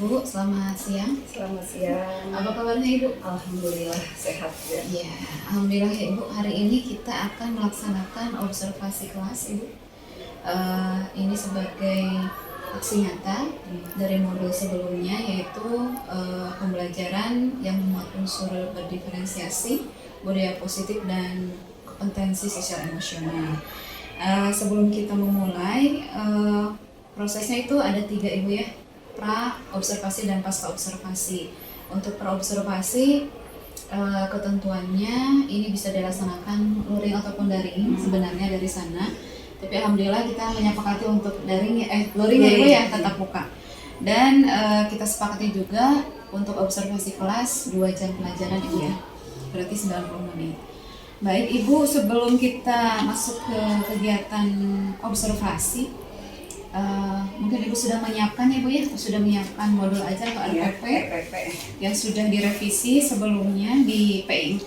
Ibu, selamat siang. Selamat siang. Apa kabarnya Ibu? Alhamdulillah sehat ya. Ya, Alhamdulillah ya Ibu. Hari ini kita akan melaksanakan observasi kelas Ibu. Ini sebagai aksi nyata dari modul sebelumnya, yaitu pembelajaran yang memuat unsur berdiferensiasi, budaya positif, dan kompetensi sosial emosional. Sebelum kita memulai, prosesnya itu ada 3 Ibu ya, pra observasi dan pasca observasi. Untuk pra observasi, ketentuannya ini bisa dilaksanakan luring ataupun daring sebenarnya dari sana, tapi alhamdulillah kita menyepakati untuk daring luring ya Ibu ya, tatap muka. Dan kita sepakati juga untuk observasi kelas 2 jam pelajaran Ibu ya, berarti 90 menit. Baik Ibu, sebelum kita masuk ke kegiatan observasi, mungkin Ibu sudah menyiapkan ya Bu ya, sudah menyiapkan modul ajar atau RPP yang sudah direvisi sebelumnya di PI 4.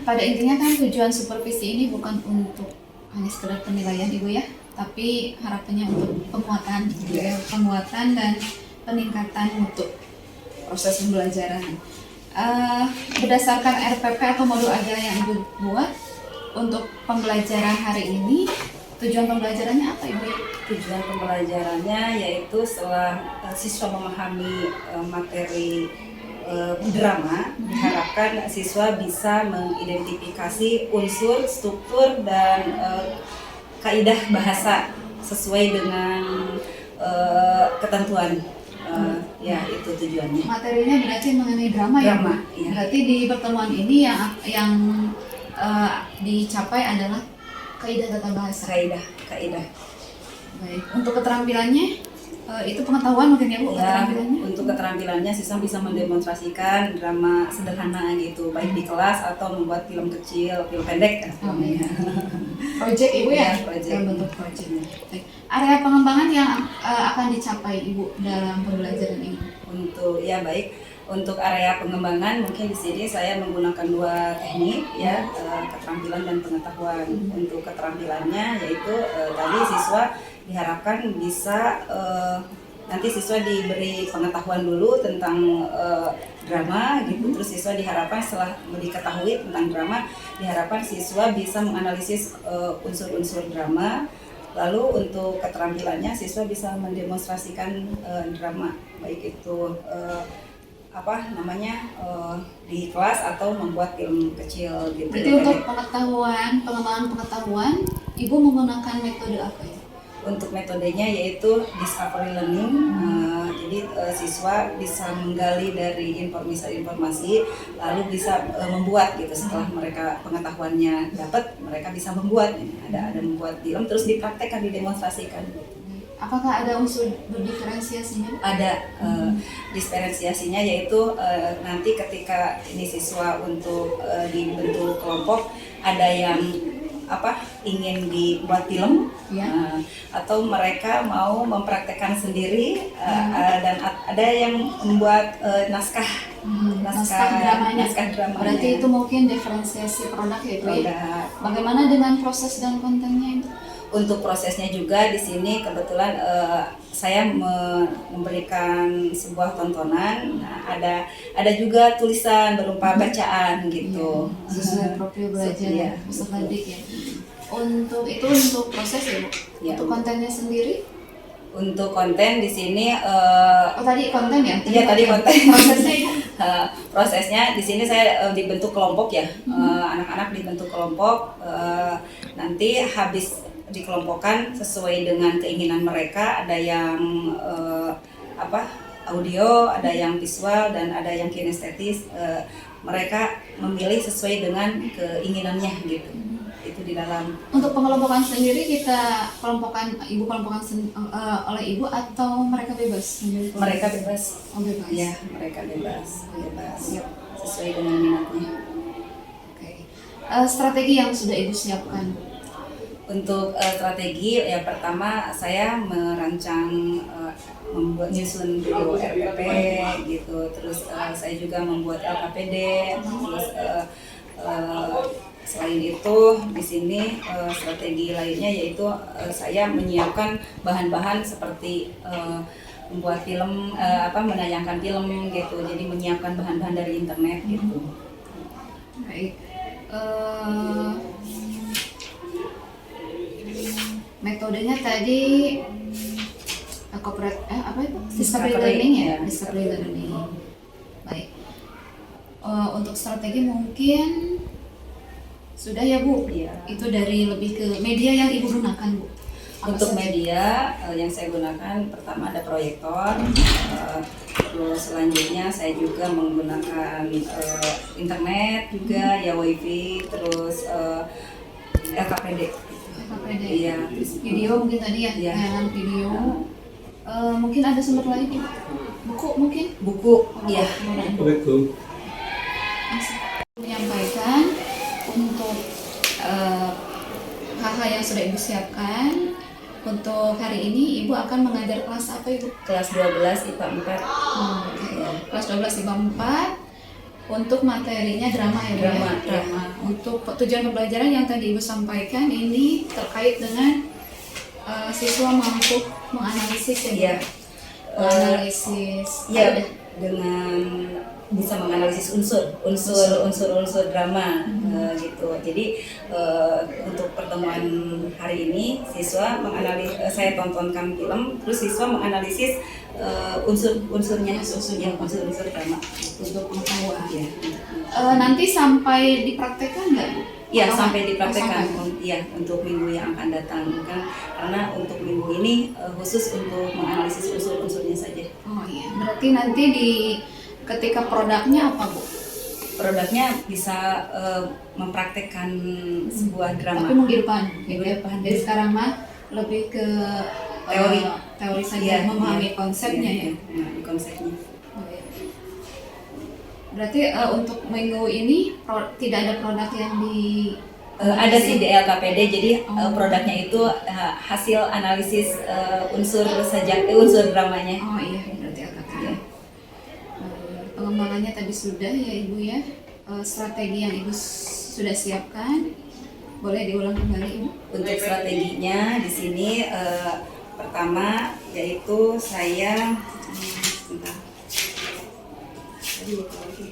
Pada intinya kan tujuan supervisi ini bukan untuk hanya sekedar penilaian Ibu ya, tapi harapannya untuk penguatan dan peningkatan mutu proses pembelajaran. Berdasarkan RPP atau modul ajar yang Ibu buat untuk pembelajaran hari ini, tujuan pembelajarannya apa Ibu? Tujuan pembelajarannya yaitu setelah siswa memahami materi drama, diharapkan siswa bisa mengidentifikasi unsur, struktur, dan kaidah bahasa sesuai dengan ketentuan. Ya, itu tujuannya. Materinya berarti mengenai drama ya Bu? Iya. Berarti di pertemuan ini yang dicapai adalah kaidah tata bahasa. Kaidah. Baik. Untuk keterampilannya itu pengetahuan mungkin ya Bu, keterampilannya? Untuk keterampilannya siswa bisa mendemonstrasikan drama sederhana gitu, baik di kelas atau membuat film kecil, film pendek Iya. Project Ibu ya? Project. Bentuk project. Baik. Area pengembangan yang akan dicapai Ibu dalam pembelajaran ini? Untuk area pengembangan mungkin di sini saya menggunakan 2 teknik ya, keterampilan dan pengetahuan. Untuk keterampilannya yaitu tadi siswa diharapkan bisa nanti siswa diberi pengetahuan dulu tentang drama gitu, terus siswa diharapkan setelah diketahui tentang drama, diharapkan siswa bisa menganalisis unsur-unsur drama. Lalu untuk keterampilannya siswa bisa mendemonstrasikan drama, baik itu di kelas atau membuat film kecil gitu. Jadi untuk pengembangan pengetahuan, Ibu menggunakan metode apa ya? Untuk metodenya yaitu discovery learning. Jadi siswa bisa menggali dari informasi, lalu bisa membuat gitu. Setelah mereka pengetahuannya dapat, mereka bisa membuat. Ada membuat film, terus dipraktekkan, didemonstrasikan. Apakah ada unsur berdiferensiasinya? Ada diferensiasinya, yaitu nanti ketika ini siswa untuk dibentuk kelompok, ada yang ingin dibuat film ya. Atau mereka mau mempraktekkan sendiri, dan ada yang membuat naskah dramanya. Berarti itu mungkin diferensiasi produk ya Ibu ya? Bagaimana dengan proses dan kontennya itu? Untuk prosesnya juga di sini kebetulan saya memberikan sebuah tontonan. Nah, ada juga tulisan berupa bacaan gitu. Sesuai profil belajar peserta didik ya. Untuk proses ya Bu. Ya. Untuk kontennya sendiri? Untuk konten di sini tadi konten ya? Iya, tadi konten. Prosesnya Ibu? Prosesnya di sini saya dibentuk kelompok ya. Anak-anak dibentuk kelompok, nanti habis dikelompokkan sesuai dengan keinginan mereka. Ada yang audio, ada yang visual, dan ada yang kinestetis. Mereka memilih sesuai dengan keinginannya gitu. Itu di dalam. Untuk pengelompokan sendiri Ibu kelompokkan oleh Ibu atau mereka bebas? Mereka bebas. Oh, bebas. Ya, mereka bebas. Sesuai dengan minatnya. Oke. Strategi yang sudah Ibu siapkan? Untuk strategi, ya pertama saya merancang nyusun video RPP gitu, terus saya juga membuat LKPD, terus Selain itu di sini strategi lainnya yaitu saya menyiapkan bahan-bahan seperti membuat film, menayangkan film gitu. Jadi menyiapkan bahan-bahan dari internet gitu. Baik. Metodenya tadi discovery learning ya, discovery learning. Baik. Untuk strategi mungkin sudah ya Bu. Iya. Itu dari lebih ke media yang Ibu gunakan Bu. Untuk media yang saya gunakan pertama ada proyektor, terus selanjutnya saya juga menggunakan internet juga ya, wifi, terus LKPD. LKPD. Iya. Video mungkin tadi ya, Iya. video. Mungkin ada sumber lain Ibu? Buku mungkin? Buku, iya. Assalamualaikum. Menyampaikan untuk hal-hal yang sudah Ibu siapkan. Untuk hari ini Ibu akan mengajar kelas apa Ibu? Kelas 12 IPA 4. Kelas 12 IPA 4. Untuk materinya drama ya Bu ya? Drama, ya. Drama. Untuk tujuan pembelajaran yang tadi Ibu sampaikan ini terkait dengan siswa mampu menganalisis ya Bu? Iya. Menganalisis. Iya, dengan bisa menganalisis unsur drama gitu. Jadi untuk pertemuan hari ini siswa saya tontonkan film, terus siswa menganalisis unsur-unsur drama Untuk pengetahuan. ya. Nanti sampai dipraktekkan nggak Bu? Iya, Oh, sampai dipraktekkan. sampai. Iya, untuk minggu yang akan datang kan, karena untuk minggu ini khusus untuk menganalisis unsur-unsurnya saja. Oh iya, berarti nanti ketika produknya apa Bu? Produknya bisa mempraktekkan sebuah drama. Tapi menghidupkan, gitu ya. Menghidupkan. Jadi sekarang mah lebih ke teori saja, Iya, memahami iya. konsepnya Iya, ya. memahami konsepnya. Oh, iya. Berarti untuk minggu ini tidak ada produk yang Ada sih di LKPD, jadi Oh. produknya itu hasil analisis unsur dramanya. Oh iya, berarti agak ya. Pengembangannya tadi sudah ya Ibu ya. Strategi yang Ibu sudah siapkan, boleh diulang kembali Ibu? Untuk strateginya di sini pertama yaitu saya sebentar. Tadi lupa lagi.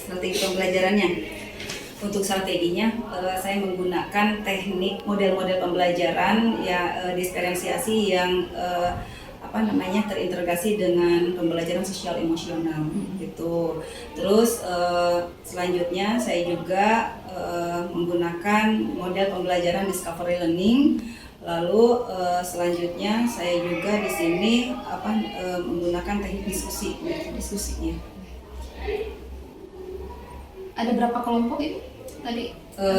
Strategi pembelajarannya. Untuk strateginya saya menggunakan teknik model-model pembelajaran ya, diferensiasi yang terintegrasi dengan pembelajaran sosial emosional gitu. Terus selanjutnya saya juga menggunakan model pembelajaran discovery learning. Lalu selanjutnya saya juga di sini menggunakan teknik diskusinya. Ada berapa kelompok Ibu tadi?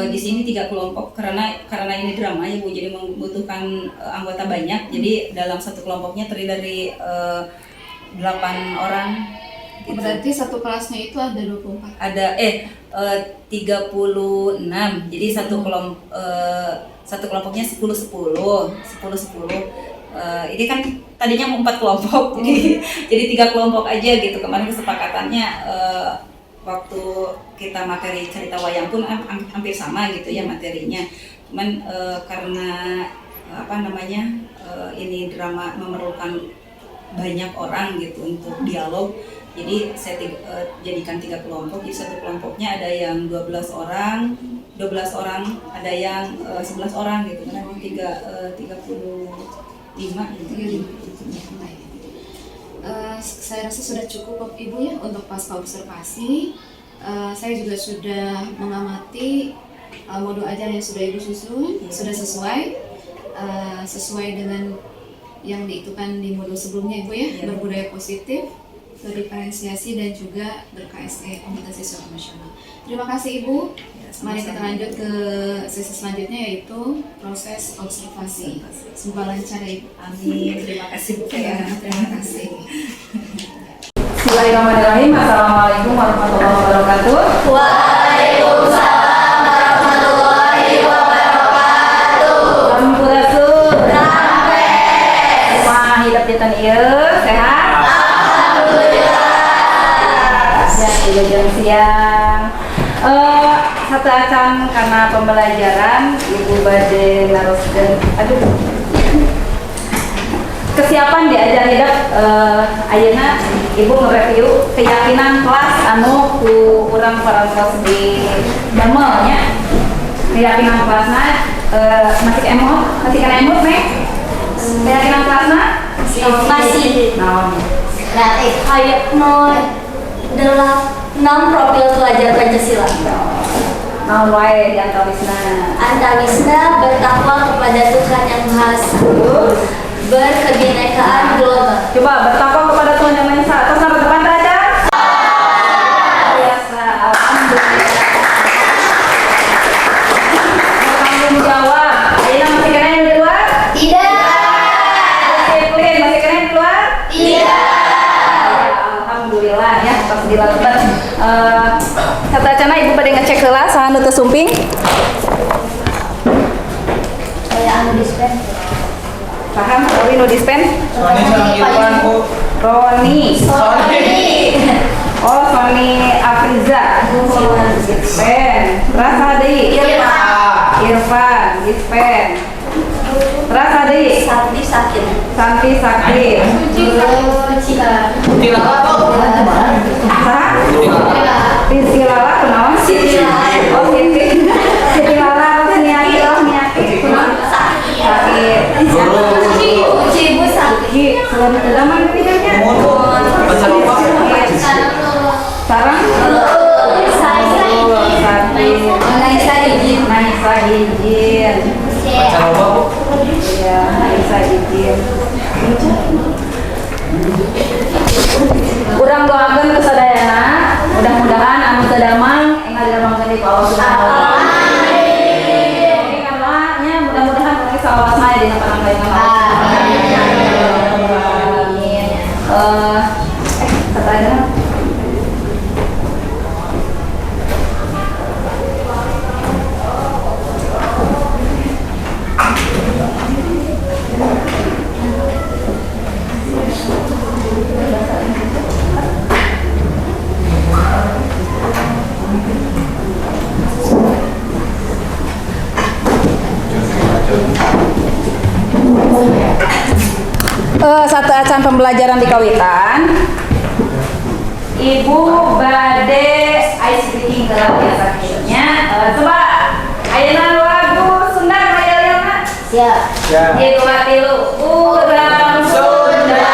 Di sini 3 kelompok karena ini drama ya Bu, jadi membutuhkan anggota banyak. Jadi dalam satu kelompoknya terdiri dari 8 orang. Gitu. Berarti satu kelasnya itu ada 24. Ada 36. Jadi satu kelompoknya 10-10. Ini kan tadinya mau 4 kelompok, jadi 3 kelompok aja gitu. Kemarin kesepakatannya waktu kita materi cerita wayang pun hampir sama gitu ya materinya. Cuman karena ini drama memerlukan banyak orang gitu untuk dialog. Jadi saya jadikan 3 kelompok. Jadi satu kelompoknya ada yang 12 orang, ada yang 11 orang gitu. Karena 35 gitu. Saya rasa sudah cukup Ibu ya untuk pasca observasi. Saya juga sudah mengamati modul ajar yang sudah Ibu susun, sudah sesuai dengan yang diitukan di modul sebelumnya Ibu ya, berbudaya positif, berdiferensiasi dan juga ber-KSE, kompetensi sosial emosional. Terima kasih Ibu. Mari kita lanjut ke sesi selanjutnya yaitu proses observasi. Semoga lancar ya Ibu. Amin. Terima kasih Bu. Terima kasih. Bismillahirrahmanirrahim. Assalamualaikum warahmatullahi wabarakatuh. Waalaikumsalam warahmatullahi wabarakatuh. Sampurasun. Wah, hidup di tanah ieu sehat. Alhamdulillah. satu acan karena pembelajaran Ibu bade naroskeun kesiapan diajar hidup ayeuna Ibu nge-review keyakinan kelas anu ku urang parantos di damel nya. Keyakinan kelasna masih kena emot nih. Keyakinan kelasna Masih. naon? Nah, kayak adalah 6 profil pelajar Pancasila. Naon wae di antawisna? Antawisna bertakwa kepada Tuhan Yang Maha Esa, berkebinekaan global. Coba bertakwa kepada Tuhan Yang Maha Esa. Terus sampai depan aja. Biasa, alhamdulillah. Bertanggung jawab. Ayeuna masih kena yang di luar? Tidak. Disiplin masih kena yang di luar? Tidak. Alhamdulillah ya pas dilakukan. Kata Cana Ibu pada ngecek heula saha nu teu sumping. Saya anu dispen. Paham? Roni nu dispen? Soalnya sama Irfan kok. Roni. Oh, Sony Afriza. Dispen. Rasa deui. Irfan, dispen. Rasa deui. Sakti sakit. Santi sakit. Cila. Tidak apa. Saha? Rizky Lala kunaon? Siti Lala. Oh, Siti Lala Rosniati Rohniati kunaon? Sakit. Uci ibu sakit. Selamat zaman pikirnya. Baca lupa. Sarang? Naisa izin. Naisa izin. Baca lupa Bu. Iya, Naisa izin. Urang doakeun ku sadayana, mudah-mudahan anu teu damang enggal didamangkeun di Allah Subhanahu wa taala. Amin. Karena mudah-mudahan urang sawas mah dina pananggalingan Allah. Amin. Kata aja. Satu acan pembelajaran di Kawitan. Ibu bade ice breaking gelap ya sakitnya. Coba ayeuna lagu Sunda ngayalna. Siap. Ya. Ieu dua tilu urang Sunda.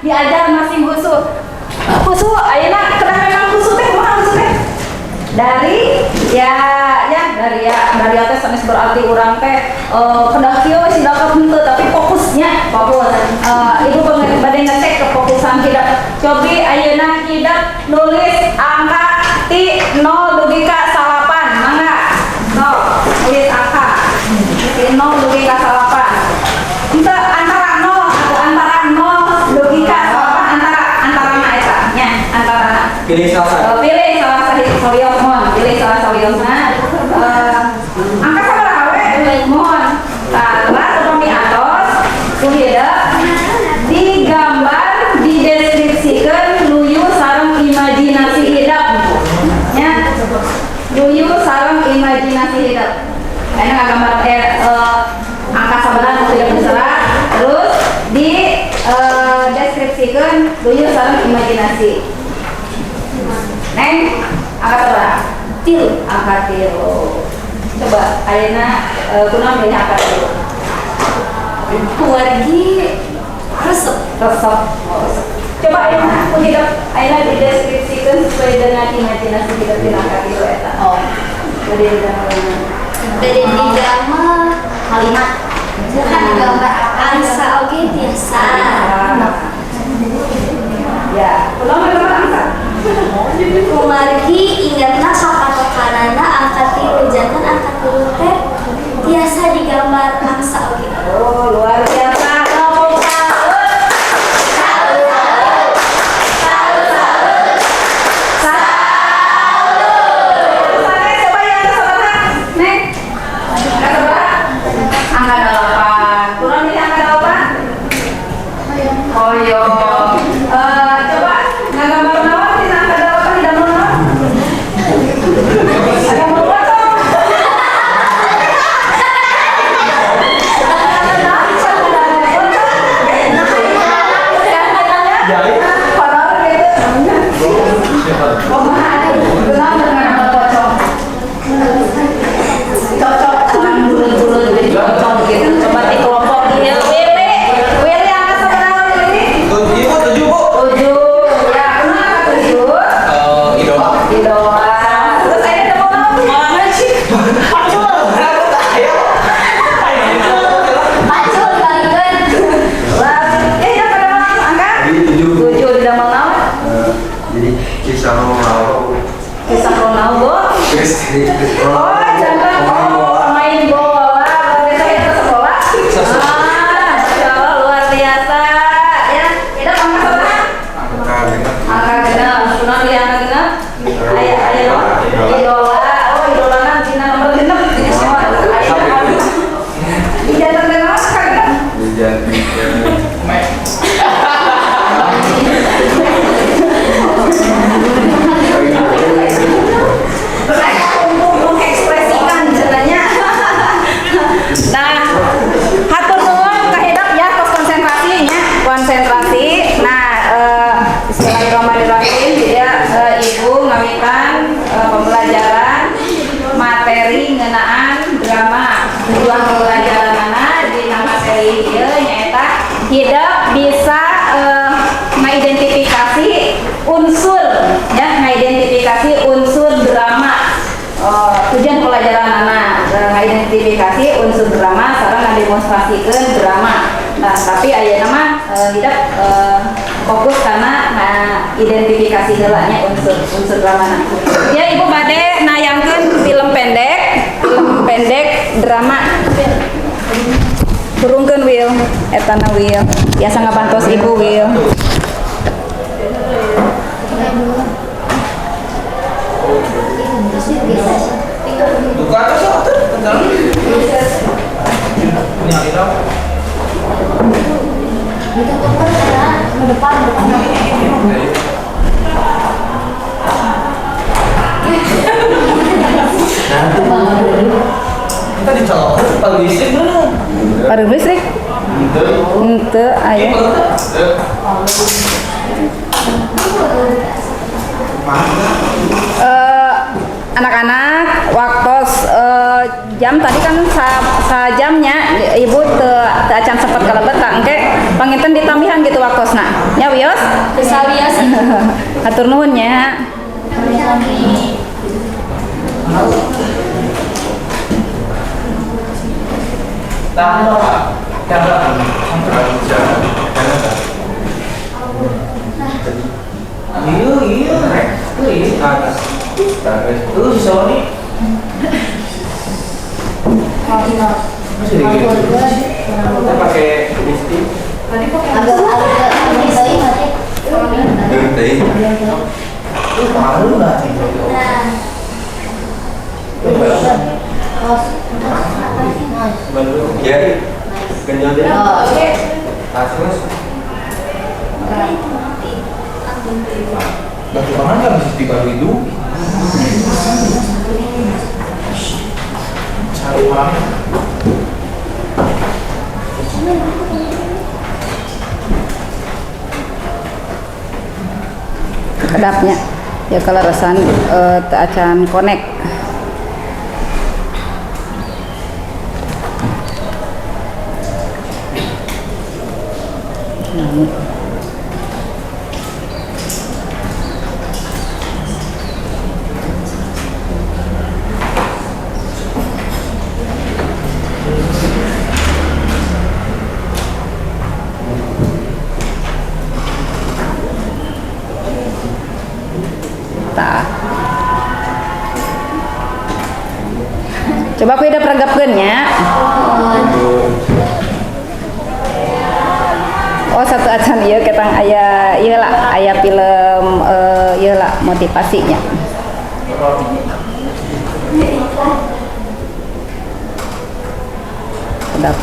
Diajar masing husu. Husu ayeuna kedah memang husu teh kumaha husu teh? Dari atas sanes berarti urang teh kedah kieu wis dapat henteu tapi fokusnya fokus. Ibu bade ngecek kefokusan hidup. Cobi ayeuna hidup nulis angka ti 0 dugi ka 8. Mangga. Nulis angka ti 0 dugi ka 8. Henteu antara 0 atau antara 0 logika antara eta nya antara Pilih salah satu. pilih salah sawiosna angka sabaraha we mohon tara utami atos kuhideuk digambar dideskripsikeun nuyu sareng imajinasi hidup nya nuyu sareng imajinasi hidup ayeuna ngagambar angka sabaraha nu tidak berserat terus di deskripsikeun nuyu sareng imajinasi. Neng, angka berapa? Tilu. Angka tilu. Coba, ayeuna kunaon deui angka tilu? Keluargi resep. Resep. Coba ayeuna ku hidup ayeuna dideskripsikeun sesuai dengan imajinasi hidup di angka tilu eta. Oh. Jadi Dari di drama kalimat. Kan gambar angsa oke biasa. Ya, ulang angka. Kumargi ingatna kapatokanana angka 3 jantan angka 3 teh biasa digambar angsa oke. Oh, luar biasa. Identifikasi unsur drama sareng ngademonstrasikeun drama. Nah, tapi ayeuna mah hidup fokus karena identifikasi heula nya unsur drama. Ya Ibu bade nayangkeun film pendek drama. Turunkeun Will, etana Will. Biasa ngabantos Ibu Will. Buka aja satu, tentang ini yang hitam. Ke depan. Kita dicolok paling listrik belum? Paruh listrik? Henteu aya. Anak-anak waktu jam tadi kan sajamnya Ibu teu acan sepet kalebet tak engke panginten ditambihan gitu waktosna. Nya wios? Bisa biasa. Hatur nuhun nya. Iya, atas. Tuh si Sony. Masih gitu. Kita pakai lipstick. Agak Malu nggak? Ya, kenyal deh. Terus. Bagaimana nggak bisa dikali itu? Cari orang. Kedapnya ya kalau resan acan connect. Coba aku udah peragapkeun nya. Oh satu acan ieu ketang aya ieu lah aya film ieu lah motivasinya. Sedap.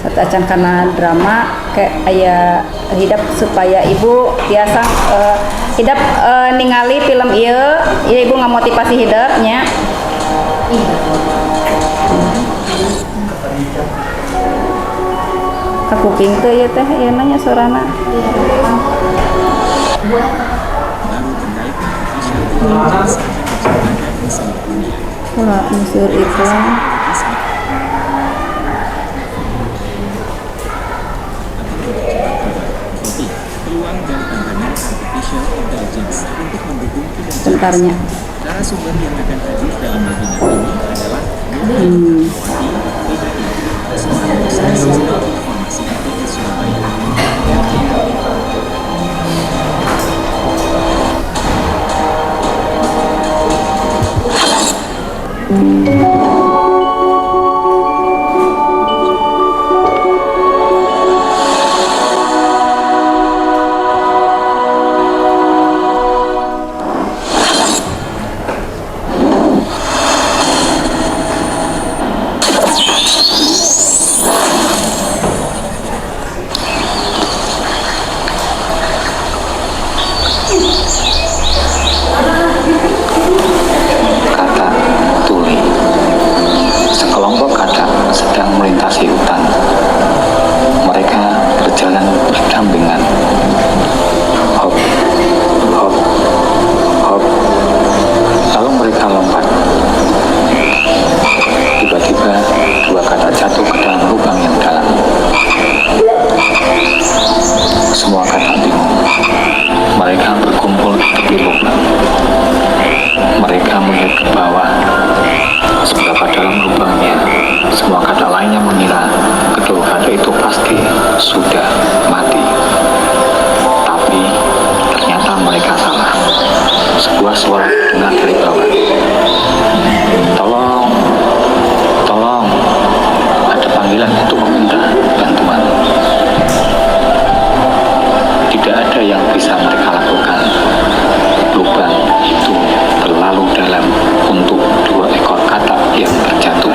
Satu acan karena drama kayak aya hidup supaya ibu biasa hidup ningali film ieu ibu ngamotivasi hidupnya. Ka kuping teh ieu teh ieu nanya suarana. Wah, musuh iklan. Peluang dan tantangan artificial intelligence untuk mendukung kinerja. Bentarnya. Narasumber yang akan hadir dalam webinar ini adalah seorang dosen Sistem Informasi ITB Surabaya. Kata tuli. Sekelompok katak sedang melintasi hutan. Mereka berjalan berdampingan. Hop, hop, hop. Lalu mereka lompat. Tiba-tiba dua katak jatuh ke dalam lubang yang dalam. Semua katak bingung. Mereka berkumpul di tepi lubang. Mereka melihat ke bawah. Seberapa dalam lubangnya, semua katak lainnya mengira kedua katak itu pasti sudah mati. Tapi ternyata mereka salah. Sebuah suara dengar dari bawah. Tolong, tolong, ada panggilan untuk meminta bantuan. Tidak ada yang bisa mereka lakukan. Lubang itu terlalu dalam untuk dua ekor katak yang terjatuh.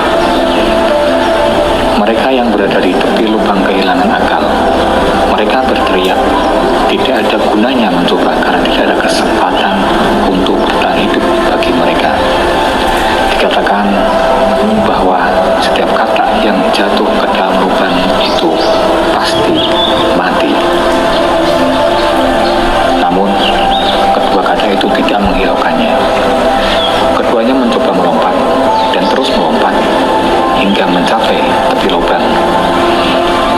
Mereka yang berada di tepi lubang kehilangan akal. Mereka berteriak. Tidak ada gunanya mencoba karena tidak ada kesempatan untuk bertahan hidup bagi mereka. Dikatakan bahwa setiap katak yang jatuh ke dalam lubang itu pasti mati. Namun, kedua katak itu tidak menghiraukannya. Keduanya mencoba melompat dan terus melompat hingga mencapai tepi lubang.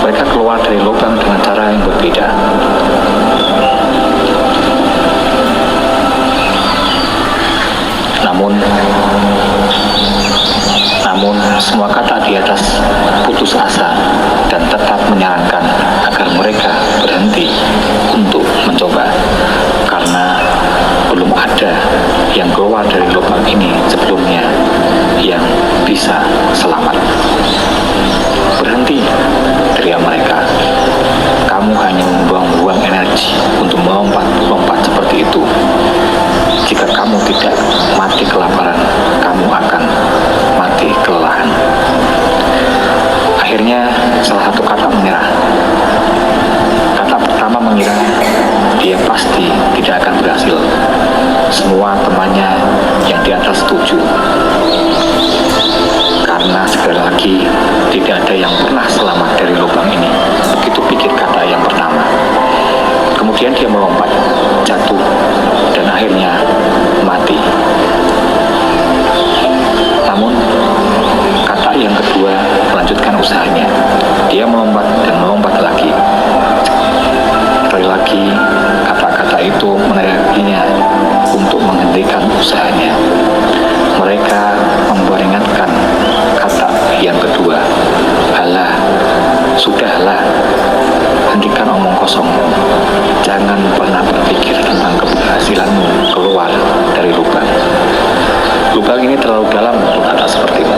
Mereka keluar dari lubang dengan cara yang berbeda. Namun semua katak di atas putus asa dan tetap menyarankan agar mereka berhenti untuk mencoba karena belum ada yang keluar dari lubang ini sebelumnya yang bisa selamat. Berhenti, teriak mereka. Kamu hanya membuang-buang energi untuk melompat-lompat seperti itu. Jika kamu tidak mati kelaparan, kamu akan mati kelelahan. Akhirnya salah satu katak menyerah. Katak pertama mengira dia pasti tidak akan berhasil. Semua temannya yang di atas setuju. Karena sekali lagi tidak ada yang pernah selamat dari lubang ini. Begitu pikir katak yang pertama. Kemudian dia melompat, jatuh, dan akhirnya mati. Namun, katak yang kedua melanjutkan usahanya. Dia melompat dan melompat lagi. Sekali lagi, kata-kata itu meneriakinya untuk menghentikan usahanya. Mereka memperingatkan kata yang kedua, "Alah, sudahlah, hentikan omong kosong. lubang ini terlalu dalam untuk kata sepertimu.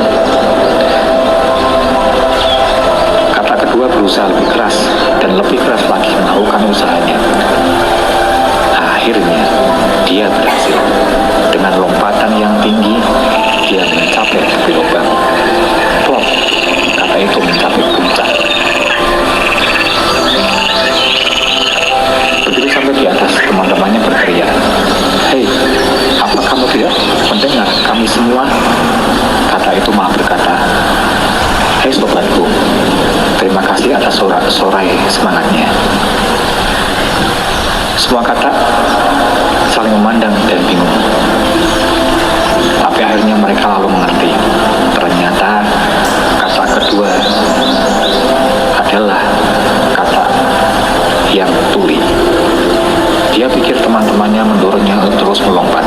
Kata kedua berusaha lebih keras dan lebih keras lagi melakukan usahanya. Akhirnya dia berhasil. Dengan lompatan yang tinggi, dia mencapai tepi lubang. Plop, kata itu mencapai puncak. Begitu sampai di atas, teman-temannya berteriak, "Hei, apa kamu tidak mendengar kami semua?" Kata itu malah berkata, "Hei sobatku, terima kasih atas sorai semangatnya." Semua kata saling memandang dan bingung. Tapi akhirnya mereka lalu mengerti. Ternyata kata kedua adalah kata yang tuli. Dia pikir teman-temannya mendorongnya terus melompat.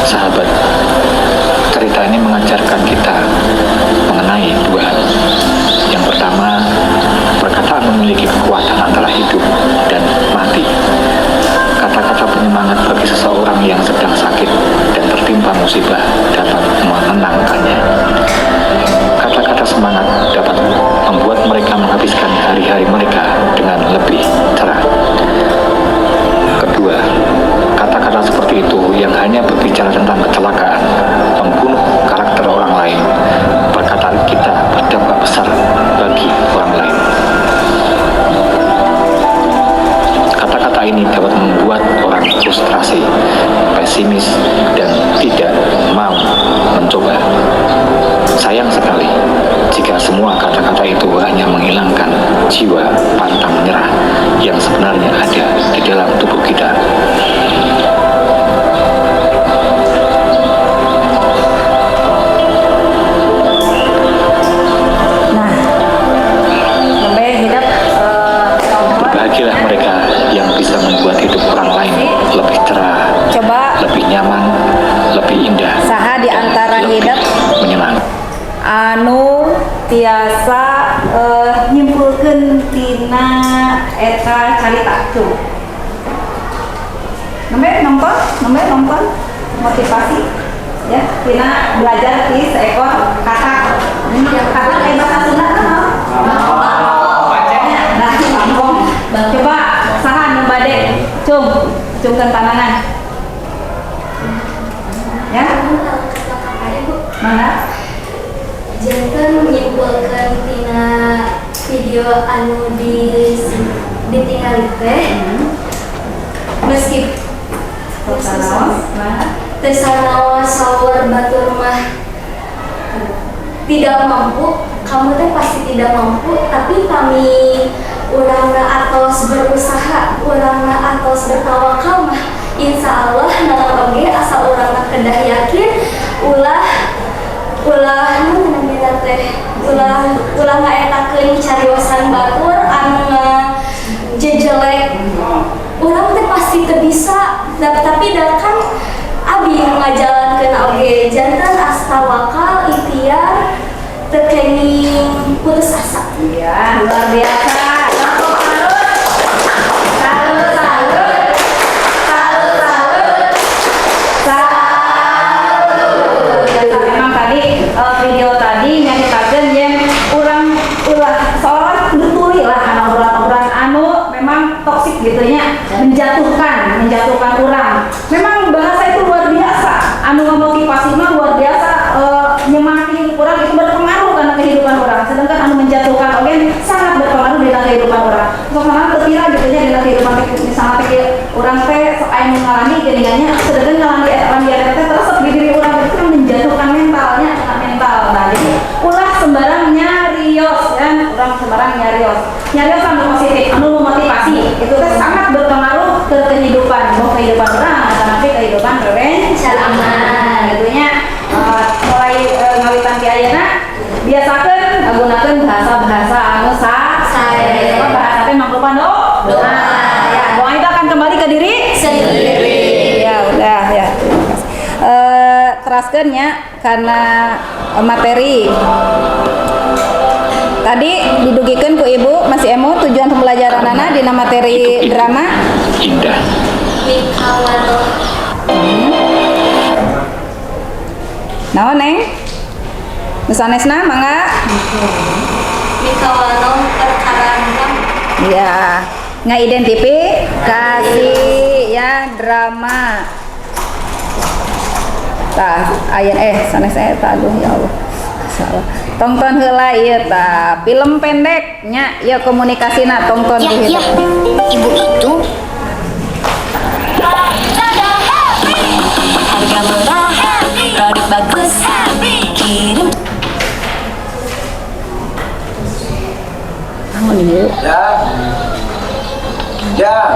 Sahabat, cerita ini mengajarkan kita mengenai dua hal. Yang pertama, perkataan memiliki kekuatan antara hidup dan mati. Kata-kata penyemangat bagi seseorang yang sedang sakit dan tertimpa musibah dapat menenangkannya. Kata-kata semangat dapat membuat mereka menghabiskan hari-hari mereka dengan lebih cerah. Kedua, kata-kata seperti itu yang hanya berbicara tentang kecelakaan, membunuh karakter orang lain, perkataan kita berdampak besar bagi orang lain. Kata-kata ini dapat membuat orang frustrasi, pesimis, dan tidak mau mencoba. Sayang sekali jika semua kata-kata itu hanya menghilangkan jiwa pantang menyerah yang sebenarnya ada di dalam tubuh kita. Berbahagialah mereka yang bisa membuat hidup orang lain lebih cerah, Coba lebih nyaman, lebih indah, saha di antara lebih hidup menyenangkan. anu tiasa nyimpulkeun tina eta carita tuh. Nonton motivasi ya tina belajar di seekor katak. Kata kayak bahasa Sunda kan? Nah, lampung. Coba saha nu bade cungkeun tangangan. Ya? Mana? Jangan menyimpulkan tina video anu ditinggali teh meski tersanawa sawar batur mah tidak mampu, kamu teh pasti tidak mampu, tapi kami urangna atos berusaha, urangna atos bertawakal mah insya Allah naon oge asa urangna kedah yakin ulah ngaetakeun cariosan batur anu jejelek urang teh pasti teu bisa tapi kan abi ngajalankeun oge janten as tawakal ikhtiar teu kenging putus asa. Iya, luar biasa. Memang tadi video tadi nyaritakeun yang urang ulah seorang nutuli lah kana urang-urang anu memang toksik gitu nya, menjatuhkan urang. Memang bahasa itu luar biasa. Anu memotivasi mah luar biasa, nyemangati urang itu berpengaruh karena kehidupan orang. Sedangkan anu menjatuhkan oge sangat berpengaruh di kehidupan orang. Soalnya terkira gitu nya di kehidupan misalnya teh urang teh sok aya nu ngalami geuningannya sedangkan ngalami eta teh teresep di diri urang itu menjatuhkan mentalnya, kena mental. Nah, jadi ulah sembarang nyarios kan, urang sembarang nyarios anu positif, anu memotivasi. Itu teh sangat berpengaruh ke kehidupan, mau kehidupan orang atau nanti kehidupan rencana. Gitunya mulai ngawitan ti ayeuna biasakeun gunakeun bahasa-bahasa anu sae. Bahasa teh mangrupa doa. Ya, doa itu akan kembali ke diri sendiri. Ya, udah ya. Teraskeun nya karena materi tadi didugikeun ku Ibu masih emo tujuan pembelajaranana dina materi drama Indah. Mikawadoh Naon Neng? Nusanesna mangga? Mikawanom perkarangan Iya, ngidentifikasi ya drama. Tah, aya sanes eta aduh ya Allah. Salah. Tonton heula ieu tah, film pendek nya ieu komunikasina tonton di Ya, ibu itu harga murah, produk bagus, kirim. Bangun ieu. Jang.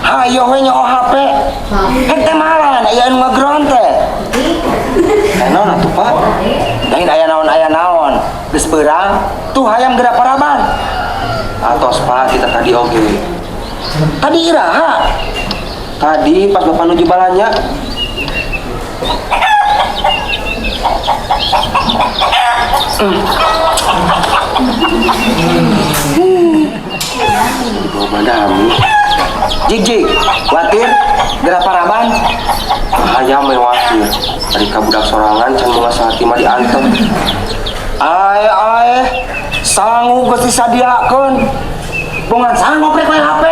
Hayo we nyo HP. Teh malan aya anu ngagron teh. Naon atuh Pak? Lain aya naon. Geus beurang tuh hayam gerak paraban. Atos Pak kita tadi oge. Tadi iraha? Tadi pas Bapak nuju balanya. Madami jijik watir gerak paraban hayam mewakil dari kabudak sorangan can boga salati mah diantem ae sanggup geus disadiakeun bungan sanggup rek we HP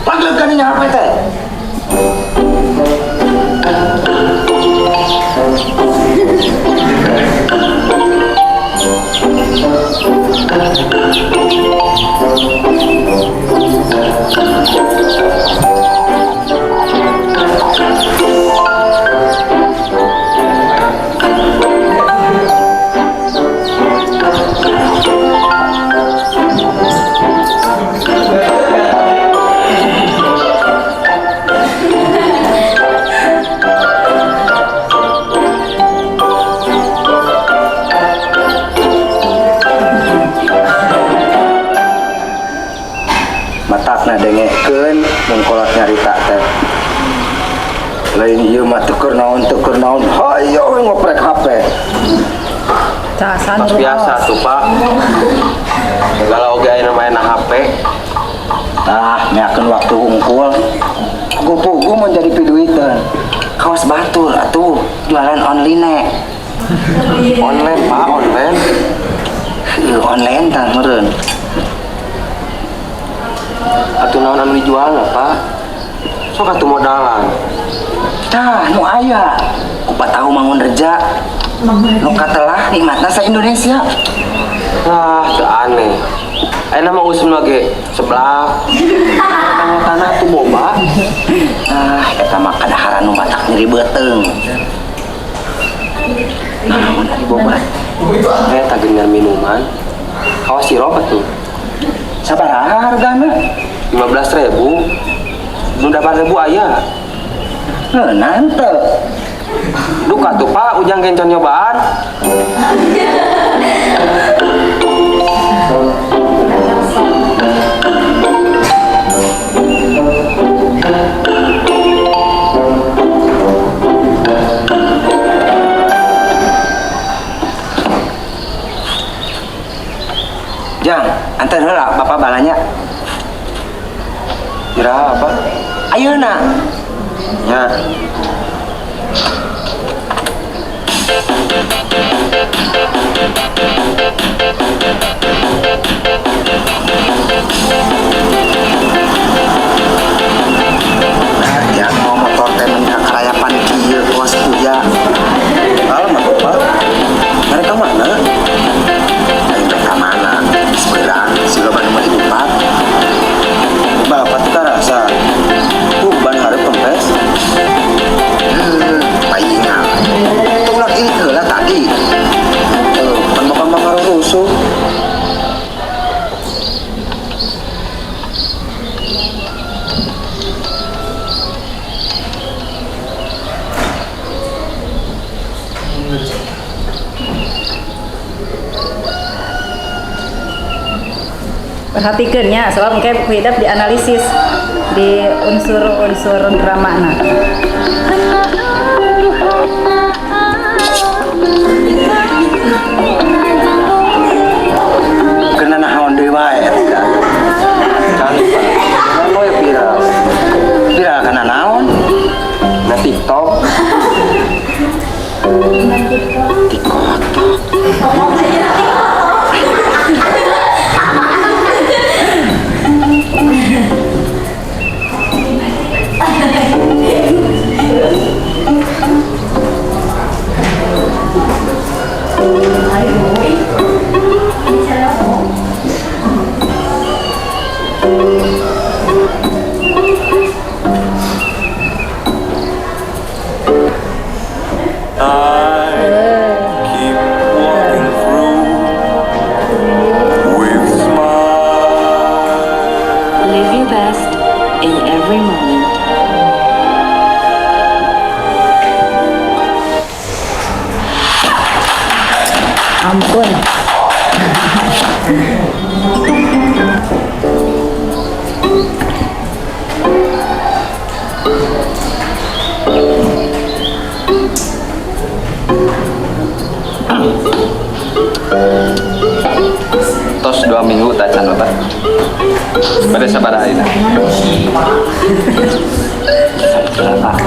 panggil ka nya HP teh matakna dengekeun mun kolot nyarita teh lain ieu mah tuker naon hayo we ngoprek HP Casan pas biasa tuh Pak segala oge aya main HP tah meakeun waktu hungkul pugu menjadi piduitan kaos batur atuh jualan online Pak online ieu online tah meureun atuh naon anu dijualna Pak sok atuh modalan tah nu aya kupat tahu mangun reja nu katelah nikmatna sa Indonesia teu aneh aya mah usum lagi sebelah tanah tuh boba eta mah kadaharan nu batak nyeri beuteung naon ari boba eta geungan minuman kawas sirop atuh sabaraha hargana 15.000 nu 8.000 aya nante duka tuh Pak ujang kencon nyobaan Jang, antar heula Bapak balanya. Kira apa? Ayeuna. Ya. Nah, yang mau motor teh menyak karayapan kieu kuas kuya. Alamat Bapak. Mereka mana? Mereka mana? Seberang, si loba nu meuli upat. Bapak teu rasa. Ban hareup kempes. Paingal. Tulak ini heula tadi. Pan bakal rusuh. perhatikeun nya soal mungkin hidup dianalisis di unsur-unsur dramana. Kena naon deui wae eta. Kali Pak. Anu ya viral. Tos 2 minggu tak can otak. Pada sabar aina. Kenapa?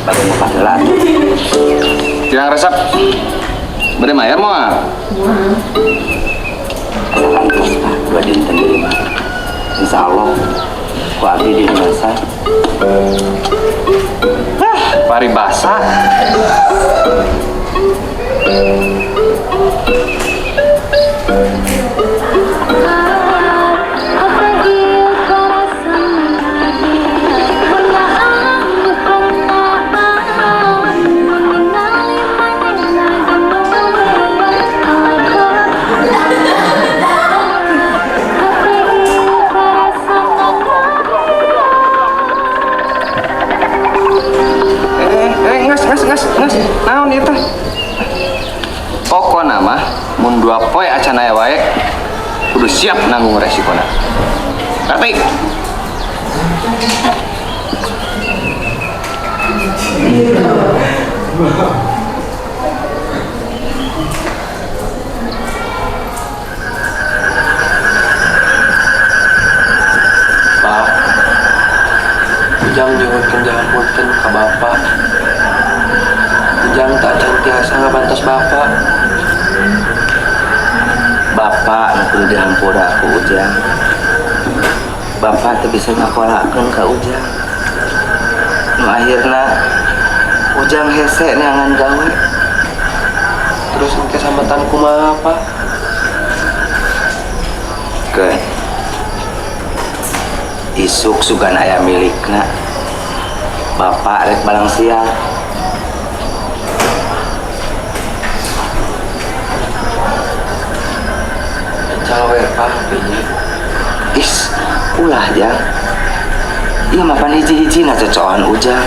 Bagi mau pakelan. Tirang resep. Beri mayar mau? Asakan terus Pak, 2 dinten di rumah. Insya Allah, ku abdi di masa. Paribasa. Nges, naon ieu teh? Pokona mah mun 2 poe acan aya wae kudu siap nanggung resikona. Ngerti? Pak, Ujang nyuhunkeun jahapunten ka Bapak. Ujang tak cantiasa ngabantos Bapak. Bapak nu kudu dihampura ku Ujang. Bapak teu bisa ngapolakeun ka Ujang. Nu akhirna Ujang hese neangan gawe. Terus engke sambetan kumaha, Pak? Keun. Isuk sugan aya milikna. Bapak rek balang siang. Calwe Pak, pilih. Is, ulah Jang. Iya mapan hiji-hiji na cocokan Ujang.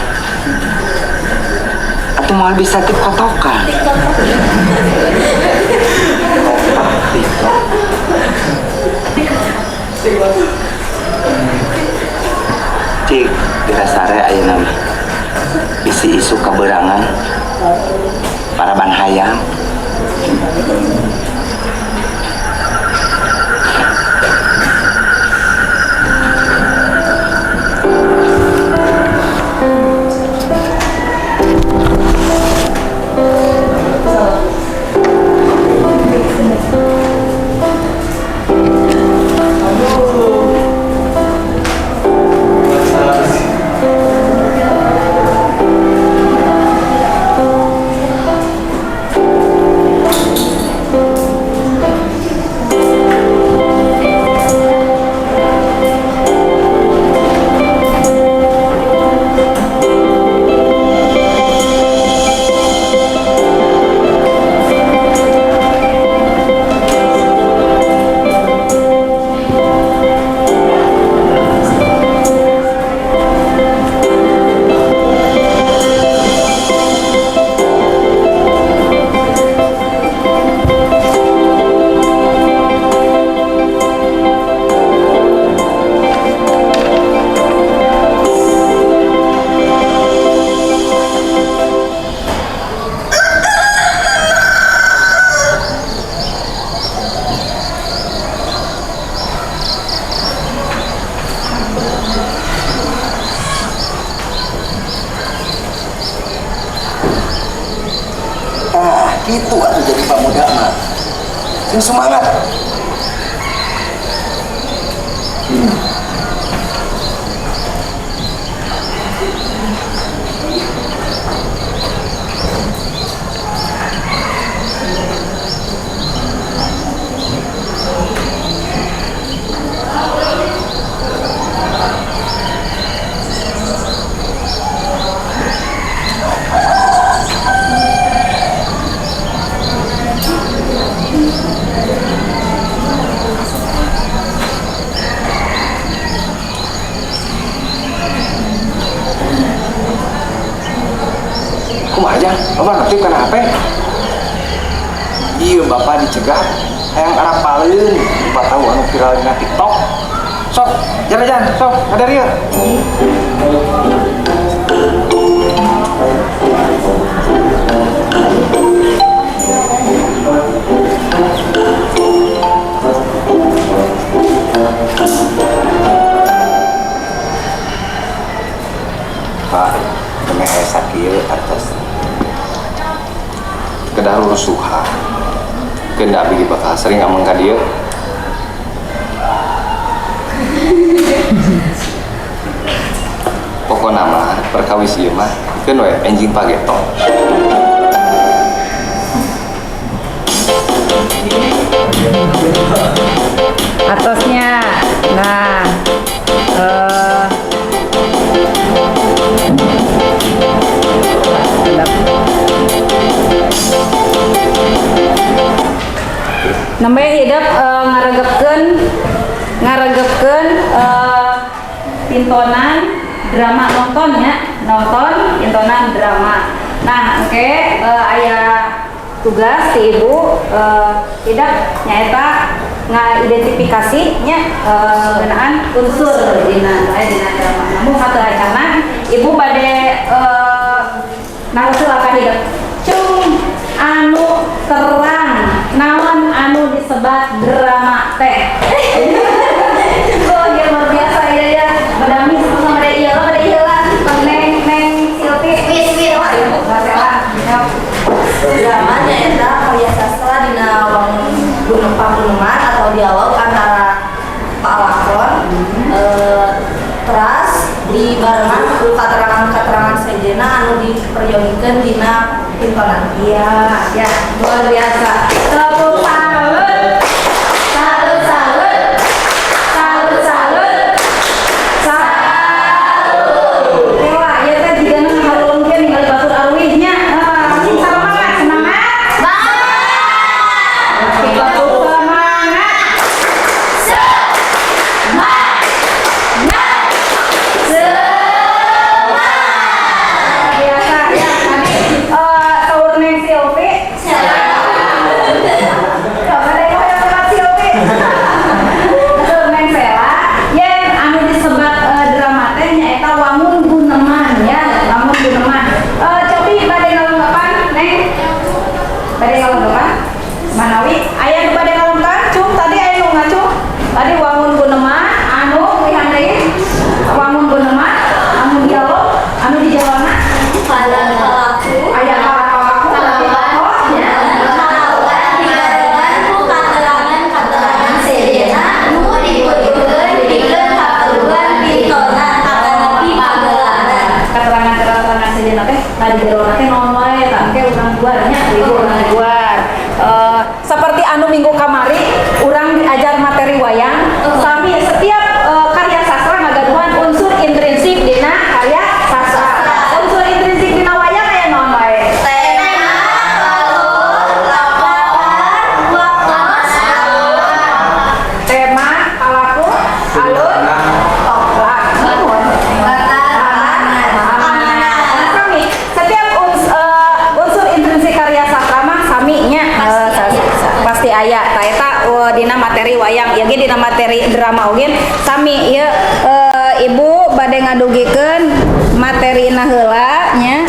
Atau mau bisa dikotokan. Cik, dirasare ayeuna mah. Isi isu kaberangan. Paraban hayam. Gitu atuh jadi pemuda mah. Sing semangat. Kumaha aja, Bapak ngerti karena apa? Iya, Bapak dicegah, hayang arapaleun. viral di TikTok. Sok, jalan-jalan, sok, ada dia. Pak, kena sakit atas kedah rusuhan. Kena bagi bakal sering ngomong ke dia. Pokoknya mah perkawis ieu mah keun we enjing pageto. Atasnya. Nah, namanya hidup ngaregepkeun pintonan drama nonton pintonan drama. Nah, oke, aya tugas si ibu tidak nyaeta ngidentifikasinya ngeunaan unsur dina drama. Namun satu acana ibu bade narasi akan hidup cung anu terang naon anu disebat drama teh. Oh ya luar biasa ya badami sama ada iyalah neng Silvi Dramanya eta karya sastra dina gunung pagunungan atau dialog antara Pak Lakon teras di barengan keterangan sejenna anu diperjogikeun dina pintonan. Iya, ya luar biasa. Tepuk salut. Salut. Dewa, ya teh jigana ngaharulkeun ningali batur arwihnya. Semangat. Kita semangat. Biasa ya tadi saur neng Silvi. Coba deh kayak pernah Silvi. Saur neng Sela, yen anu disebat drama teh nyaeta wangun guneman ya, wangun guneman. Cobi bade ngalengkepan neng. Bade ngalengkepan. Manawi aya nu bade ngalengkepan, cung tadi aya nu ngacung. Tadi wangun guneman anu lihan deui. Wangun guneman anu dialog, anu dijawabna Pada kalaku aya kalaku ya. Katerangan sejenna nu dipeukeun dikeun kateluan pintonan atanapi pagelaran. Keterangan sejenak teh tadi jero teh naon wae tah ke urang luar nya urang luar. Seperti anu minggu kamari urang diajar materi wayang sami setiap karya sastra ngagaduhan unsur intrinsik dina karya sastra. Unsur intrinsik dina wayang aya naon wae? Tema, palaku, alur, toplak, sami. Setiap unsur intrinsik karya sastra mah sami nya pasti aya. Tah eta dina materi wayang, ieu ge dina materi drama oge sami. Ieu ibu bade ngadugikeun materina heula nya.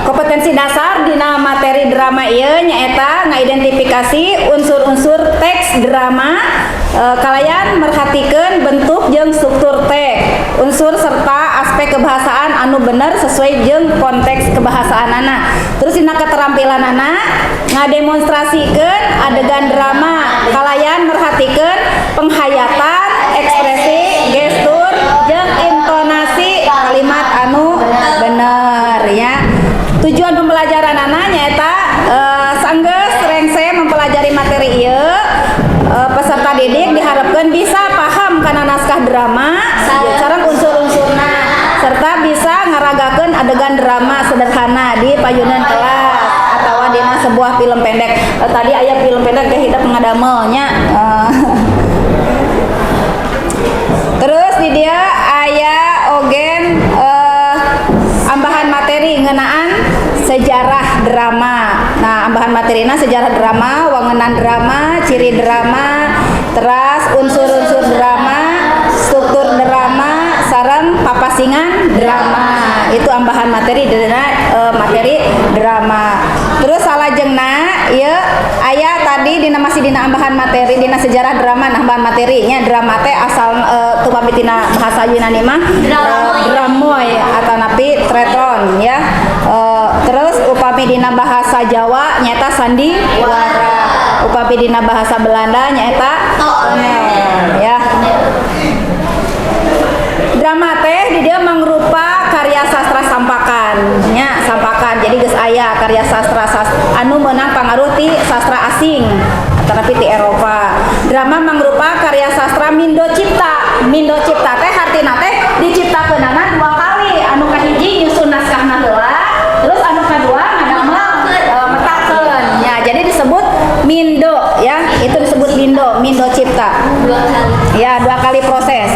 Kompetensi dasar dina materi drama ieu nyaeta ngaidentifikasi unsur-unsur teks drama kalayan merhatikeun bentuk jeung struktur teks, unsur serta aspek kebahasaan anu bener sesuai jeung konteks kebahasaanana. Terus dina keterampilanana ngademonstrasikeun adegan drama kalayan merhatikeun penghayatan, ekspresi, gestur jeung intonasi kalimat anu bener ya. Tujuan pembelajaran anak nyata sanggeus rengse mempelajari materi ieu peserta didik diharapkan bisa paham kana naskah drama sareng unsur-unsurna serta bisa ngaragakeun adegan drama sederhana di payunan kelas atawa dina sebuah film pendek. Tadi aya film sebelum pindah ke hidup ngadamelnya. Terus di dia aya ogen ambahan materi ngeunaan sejarah drama. Nah, ambahan materina sejarah drama, wangunan drama, ciri drama, teras unsur-unsur drama, struktur drama, sareng papasingan drama. Itu ambahan materi materi drama. Terus salajengna ieu aya tadi masih dina ambahan materi dina sejarah drama. Nah, ambahan materinya drama teh asal teu pamit tina bahasa Yunani mah dramoy atanapi tretron ya. Terus upami dina bahasa Jawa nyaeta sandiwara. Upami dina bahasa Belanda nyaeta tonel ya. Drama teh di dia mangrupa karya sastra sampakan nya sampakan. Jadi geus aya karya sastra anu meunang pangaruh ti sastra asing tetapi ti Eropa. Drama mangrupa karya sastra Mindo Cipta. Mindo Cipta teh hartina teh diciptakeunana 2 kali. Anu kahiji nyusun naskahna heula, terus anu kadua ngadamel metakeun. Ya, jadi disebut Mindo ya. Itu disebut Mindo Cipta. 2 kali. Ya, 2 kali proses.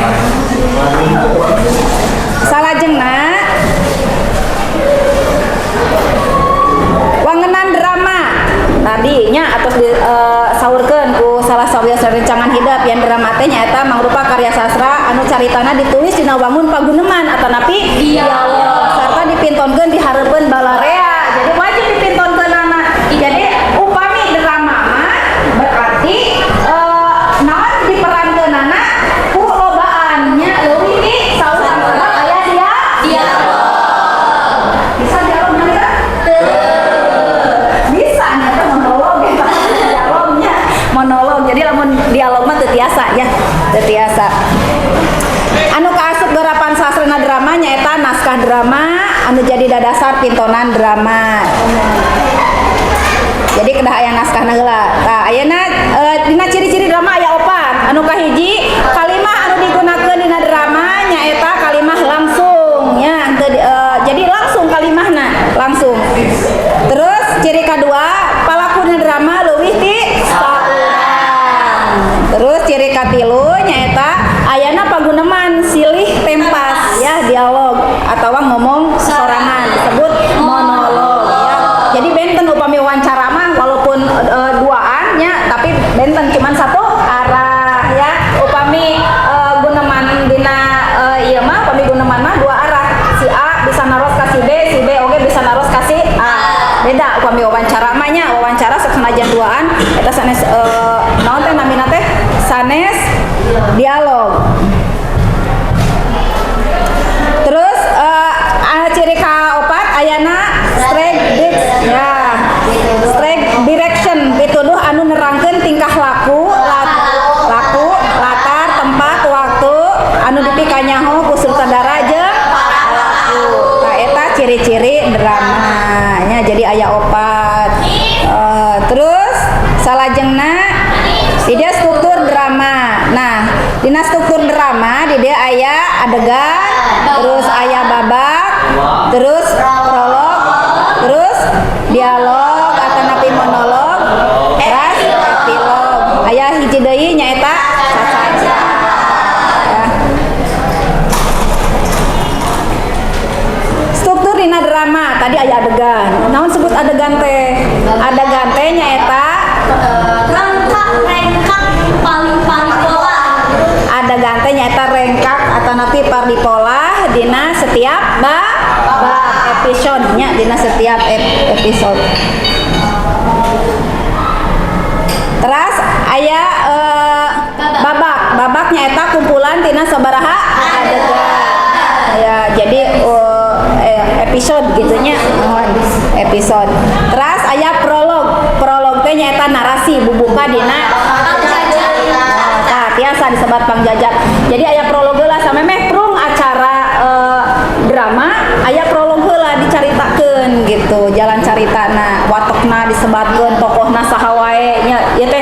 Salajengna wangunan drama tadinya atos saurkeun ku salah sawios rencangan hidup yang drama teh nyaeta mangrupa karya sastra anu caritana ditulis dina wangun paguneman atanapi dialog sarta dipintonkeun di hareupeun balarea. Jadi wajib dipintonkeunana. Jadi upami drama mah berarti naon diperankeunana ku lobaan nya leuwih ti sausan aya dialog. Bisa dialog mana? Bisa nya teh monolog ya. Dialognya monolog. Jadi lamun dialog mah teu tiasa ya, teu tiasa. Anu kaasup garapan sastrana drama nyaeta naskah drama anu jadi dadasar pintonan drama. Jadi kedah aya naskahna heula. Tah ayeuna dina ciri-ciri drama aya 4. Anu kahiji kalimah anu digunakeun dina drama nyaeta kalimah langsung nya. Jadi langsung kalimahna langsung. Terus ciri kedua palaku dina drama leuwih ti saurang. Terus ciri katilu nyaeta ayana paguneman silih tempas ya dialog atawa ngomong sorangan disebut monolog ya. Jadi benten upami wawancara mah walaupun duaan nya tapi benten cuman satu arah ya. Upami guneman dina ieu mah upami guneman mah 2 arah. Si A bisa naros ka si B oge bisa naros ka si A. Beda upami wawancara mah nya wawancara sakanajan duaan eta sanes naon teh namina teh sanes dialog. Terus ciri kaopat ayana straight ya. Straight direction pituduh anu nerangkeun tingkah laku, latar, tempat, waktu anu dipikanyaho ku sutradara jeung pelaku. Tah eta ciri-ciri drama nya jadi aya 4. Terus salajengna di dia struktur drama. Nah, dina struktur drama di dia aya adegan, terus aya babak, terus prolog, terus dialog atanapi monolog, terus epilog. Aya hiji deui nyaeta sasaja. Ya. Struktur dina drama tadi aya adegan. Naon sebut adegan teh? Adegan teh nyaeta rengkak paling pola. adegan teh nyaeta rengkak atanapi pardipola dina setiap episode nya dina setiap episode. Terus aya babak nyaeta kumpulan tina sabaraha adegan. Ya jadi episode gitunya episode. Terus aya prolog teh nyaeta narasi bubuka dina tiasa disebat pangjajak. Jadi aya prolog heula samemeh prung acara drama aya prolog heula dicaritakeun gitu jalan caritana watokna disebatkeun tokohna saha wae nya ieu teh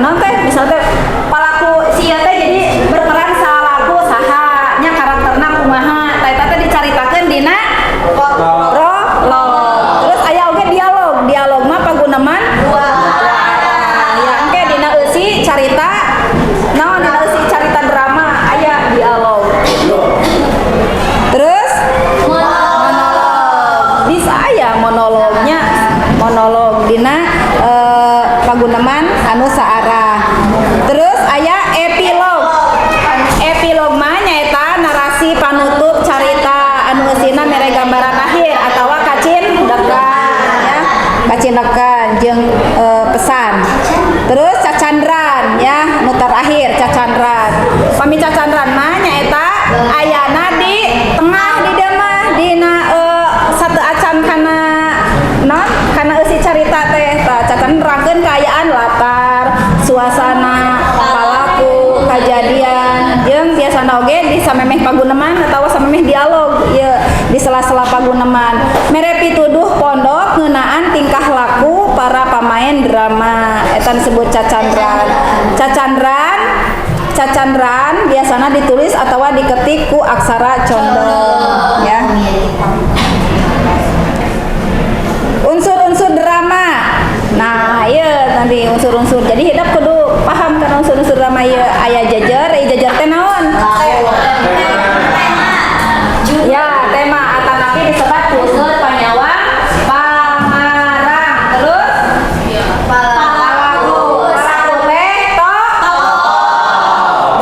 naon teh misalnya teh palaku si ieu teh jadi berperan salaku saha nya karakterna kumaha tah eta teh dicaritakeun dina prolog. Terus aya oge dialog mah paguneman paguneman anu saarah. Terus aya epilog. Epilog mah nyaeta narasi panutup carita anu eusina mere gambaran akhir atawa kacin dekan ya. Kacin dekan jeung pesan. Terus cacandran ya, anu terakhir cacandran. Pami cacandran mah nyaeta ayana di tengah di dieu mah dina satu acan kana non kana eusi carita teh tah cacandrakeun kaayaan latar, suasana, palaku, kajadian jeung biasana oge di samemeh paguneman atawa samemeh dialog ieu di sela-sela paguneman. Mere pituduh pondok ngeunaan tingkah laku para pamain drama eta disebut cacandran. Cacandran biasanya ditulis atau diketik ku aksara condong ya. Unsur-unsur drama. Nah, iya nanti unsur-unsur. Jadi hidup kudu paham kan unsur-unsur drama ieu aya jajar, jajar teh naon? Ya, tema atanapi disebut unsur panyawang pamarang. Terus palaku teh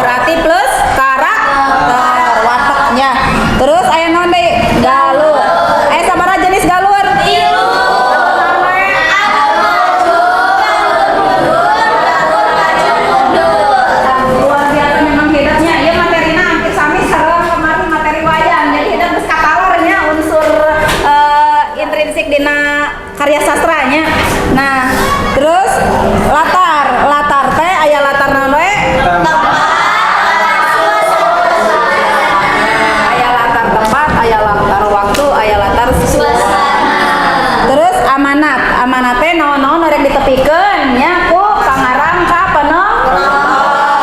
berarti plus karakter wataknya. Terus aya naon deui? Galur. Aya sabaraha jenis galur? Luar biasa memang hebatnya. Ieu materina hampir sami sareng kemarin materi wayan. Jadi hidup geus katalornya unsur intrinsik dina karya sastranya. Nah, terus latar teh aya latar naon we? Aya latar tempat, aya latar waktu, aya latar suasana. Terus amanat teh naon-naon rek ditepikeun nya ku pangarang ka penonton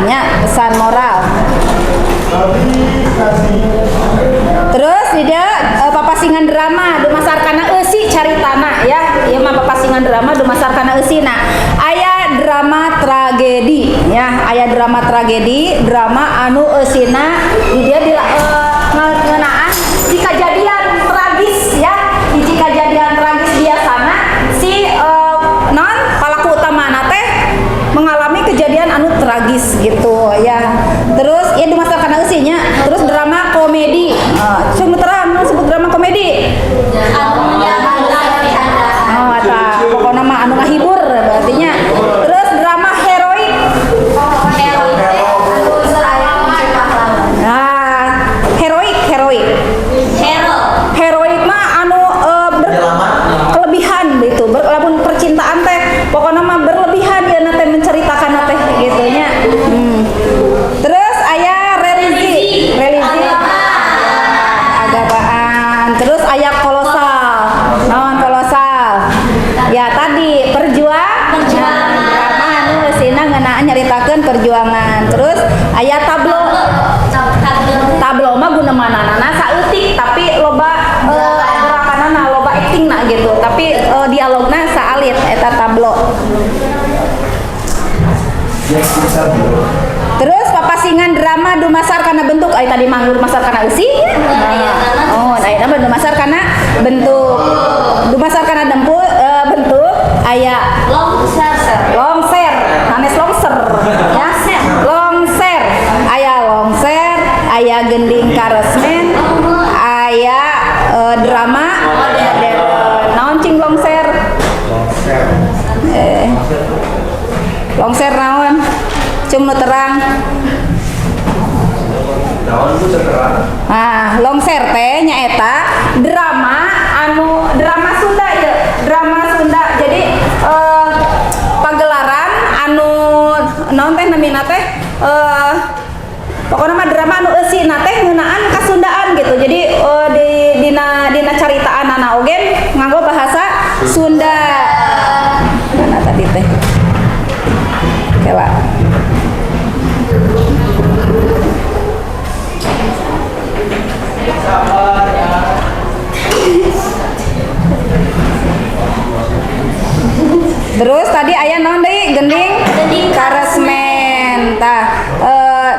nya pesan moral. Terus di dia papasingan drama dumasarkana eusi caritana ya. Ieu mah papasingan drama dumasarkana eusina. Aya drama tragedi ya, aya drama tragedi, drama anu eusina di dia ngeunaan si kejadian tragis ya. Hiji kejadian tragis biasana si non palaku utamana teh mengalami kejadian anu tragis gitu ya. Terus ieu dumasarkana eusinya. Terus drama komedi. Coba terang sebut drama komedi. Oh, eta pokona mah anu ngahibur berartinya. Terus drama heroik. Nah, heroik. Heroik mah anu berkelebihan gitu. Lamun percintaan teh pokona mah berlebihan ya teh menceritakan teh gitu nya. Terus aya religi. Agamaan. Terus aya kolosal. Naon kolosal? Ya tadi perjuangan. Drama anu eusina ngeunaan nyaritakeun perjuangan. Terus aya tablo. Tablo mah gunemanana saeutik tapi loba gerakanana, loba aktingna gitu. Tapi dialogna saalit eta tablo. Terus papasingan drama dumasar kana bentuk. Ai tadi mah dumasar kana eusi. Oh, ayeuna mah dumasar kana bentuk. Dumasar kana bentuk aya longser. Sanes longser. Ya, longser. Aya longser, aya gending karesmen, aya drama modern. Naon cing longser? Longser naon? Cum nu terang. Nah, longser teh nyaeta drama Sunda ya. Drama Sunda. Jadi pagelaran anu naon teh namina teh pokoknya mah drama anu eusina teh ngeunaan kasundaan gitu. Jadi dina caritaan anak ogen nganggo bahasa Sunda. Mana tadi teh? Kela. Terus tadi aya naon deui? Gending karesmen. Tah,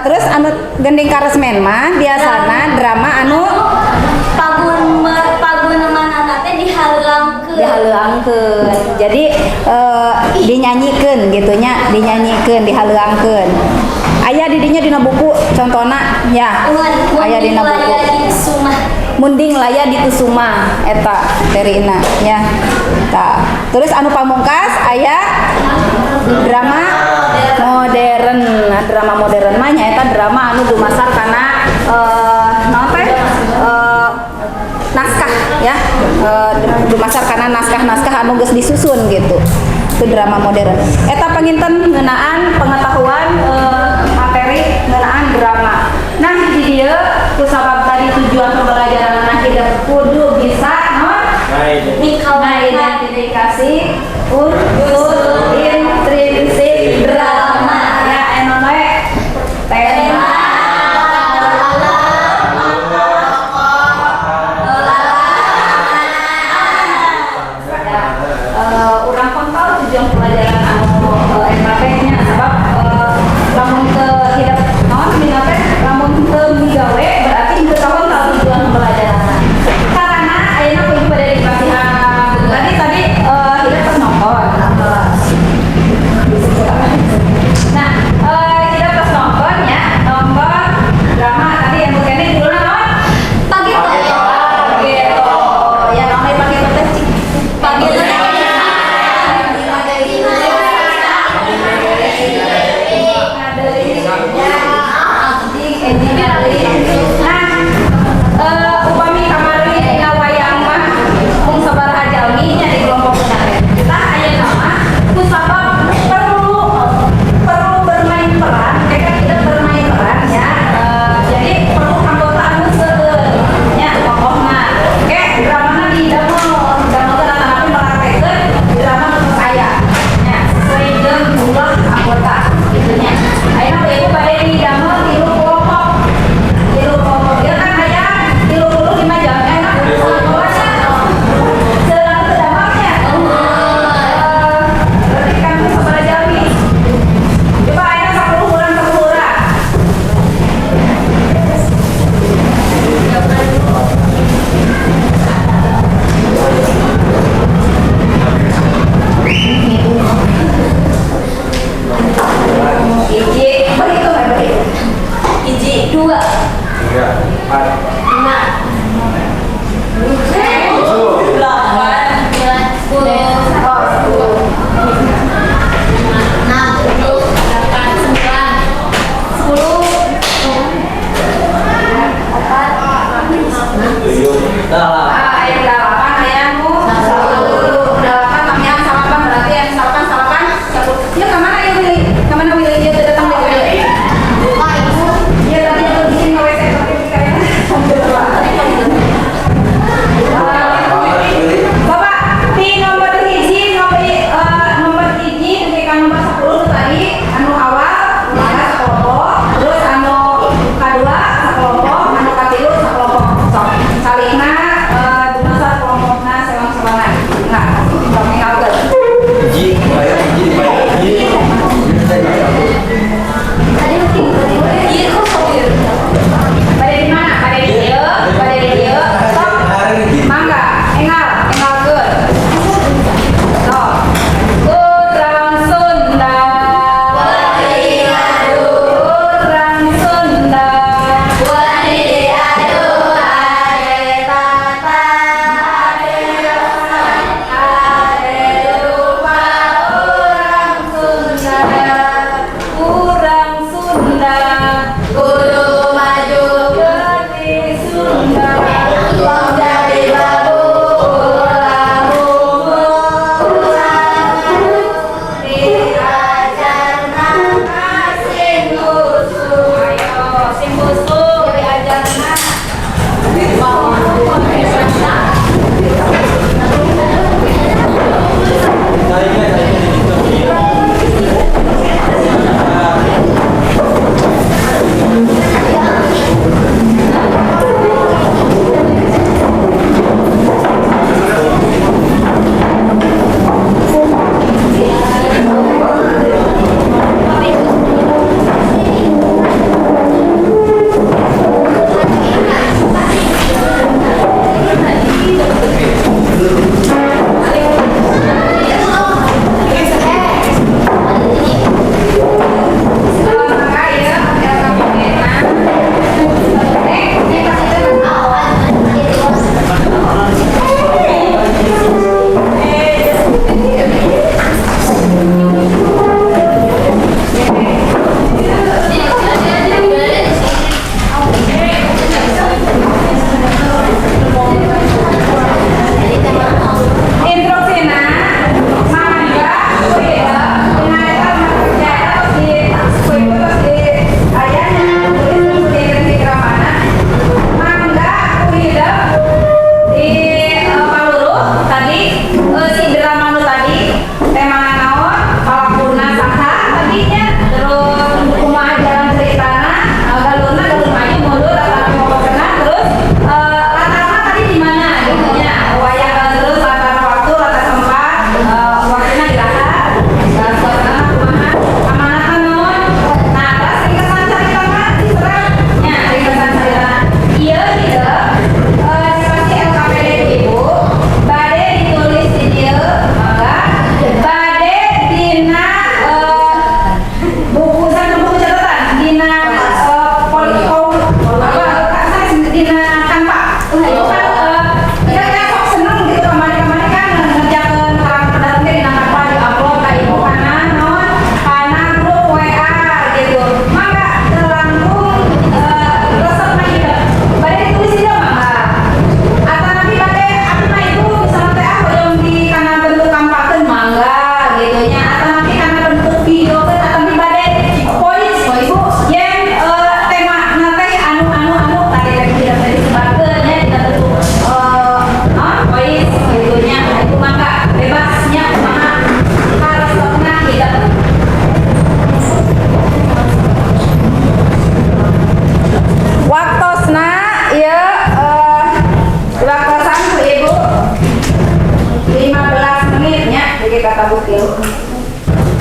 terus anu gending karesmen mah biasana drama anu pagunemanana teh dihalangkeun. Jadi dinyanyikan gitunya, dinyanyikan, dihaleuangkeun. Aya didinya dina buku contohna ya. Aya dina buku. Munding laya di Tusuma eta terina ya. Tah, terus anu pamungkas aya drama modern. Nah, drama modern mah nyaeta drama anu dumasar kana naon teh? Naskah ya. Dumasar kana naskah-naskah anu geus disusun gitu. Itu drama modern. Eta panginten ngeunaan pengetahuan materi ngeunaan drama. Nah, di dieu kusabab tadi tujuan pembelajaran anak hidup kudu bisa identifikasi unsur intrinsik drama ya enon we tema urang kontol tujuan pelajaran anu MKP nya sebab lamun ke hidup naon dina teh lamun teu migawe berarti henteu tahun tahu tujuan pembelajaran karena ayeuna kudu pada dikasih tadi hidup pas nongkrong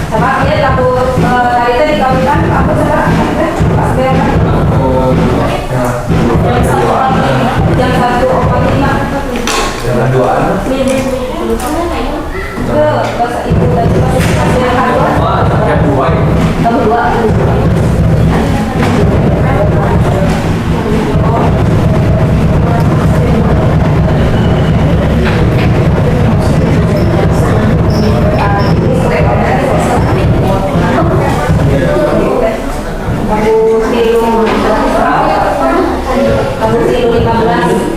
Sama dia takut tadi tadi dikawinkan aku sama pas beres jam 1:45 Jangan doaan. ke bahasa ibu tadi pas Yang dua. kamu dua kamu kilo 15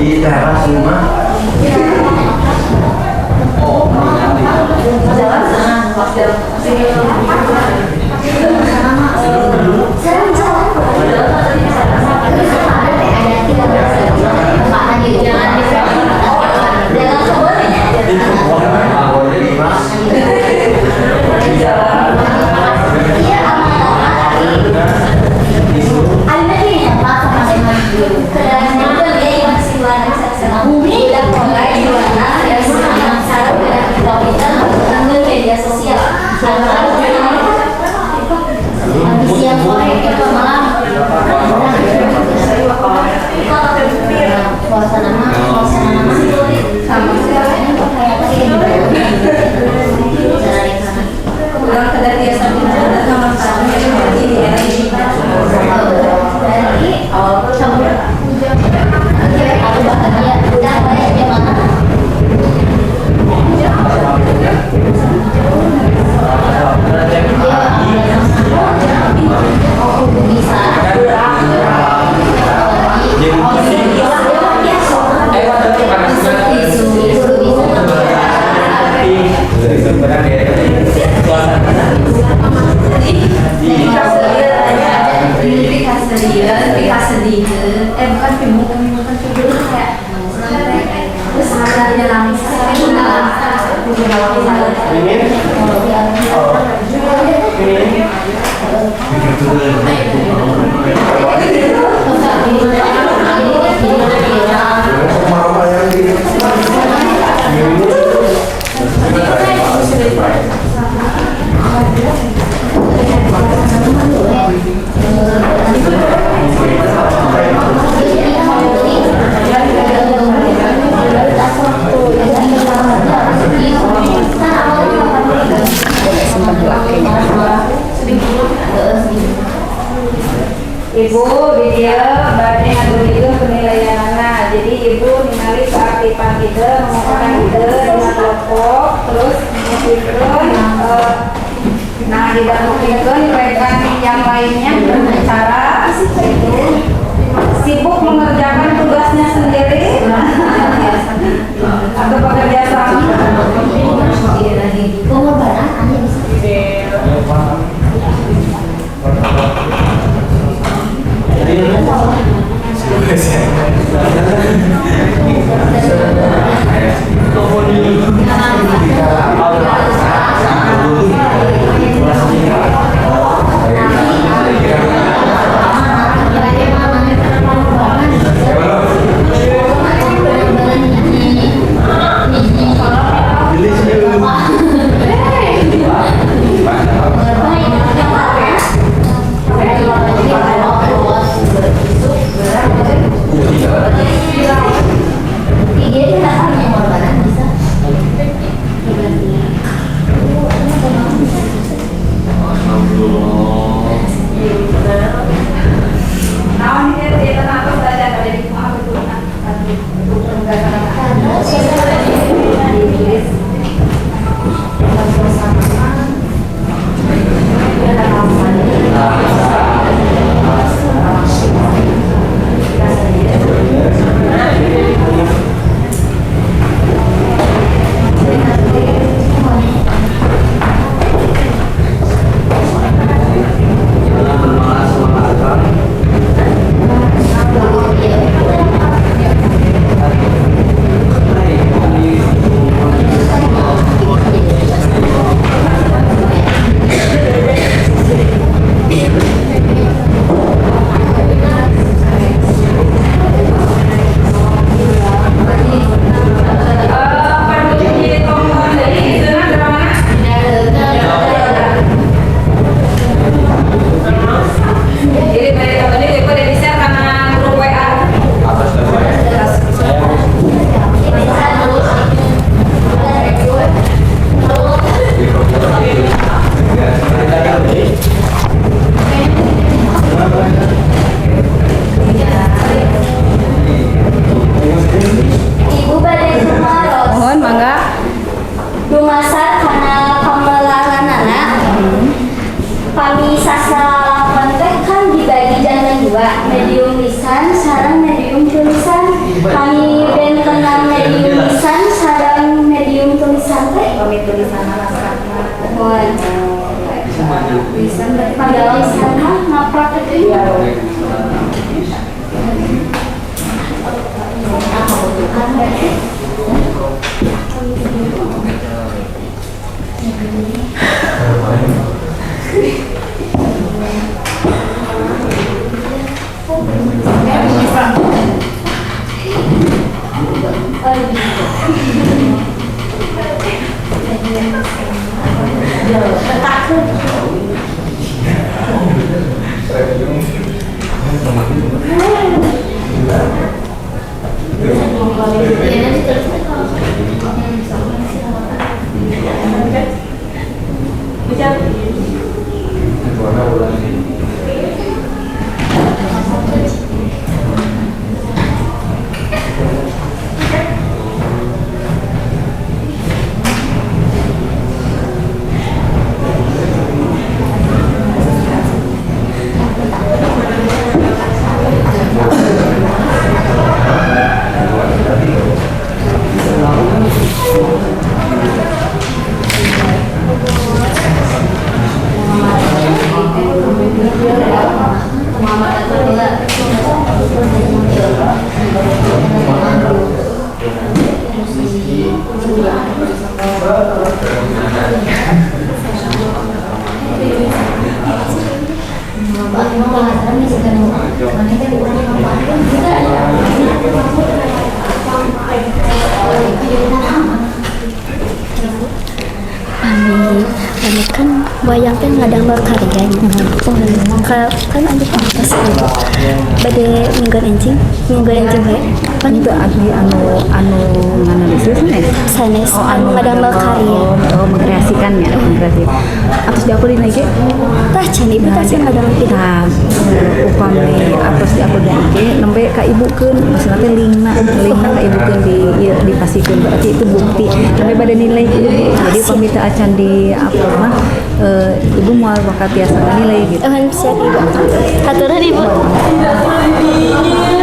Di teras rumah. Ibu video badai ngadu itu penilaian anak. Jadi ibu ningali keaktifan ide, mengumpulkan ide dengan kelompok, terus mengumpulkan nah didampingkan rekan yang lainnya dengan cara itu sibuk mengerjakan tugasnya sendiri atau bekerja sama. dumasar karena pamelaranana. Kami sastra lawan teh kan dibagi jangan dua, medium lisan sareng medium tulisan. Kami bentengan medium lisan sareng medium tulisan teh. Kami tulisan naskahna. Mohon. Tulisan berarti Pada lisan mah ngapa teh? Kami kan wayang teh ngadang karya kan anu pantas bade mingguan encing we kan itu anu nganalisis nih. sanes anu ngadang karya Mengkreasikan ya, mengkreasi. Atus di upload IG. tah can ibu tah sing ngadang video Nah, upami atus di upload di IG nembe ka ibukeun, maksudna teh linkna ka ibukeun dipasikeun berarti itu bukti. Nembe bade nilai ibu. Jadi upami teu acan di upload mah ibu moal bakat tiasa nilai gitu. siap ibu aturan ibu Jadi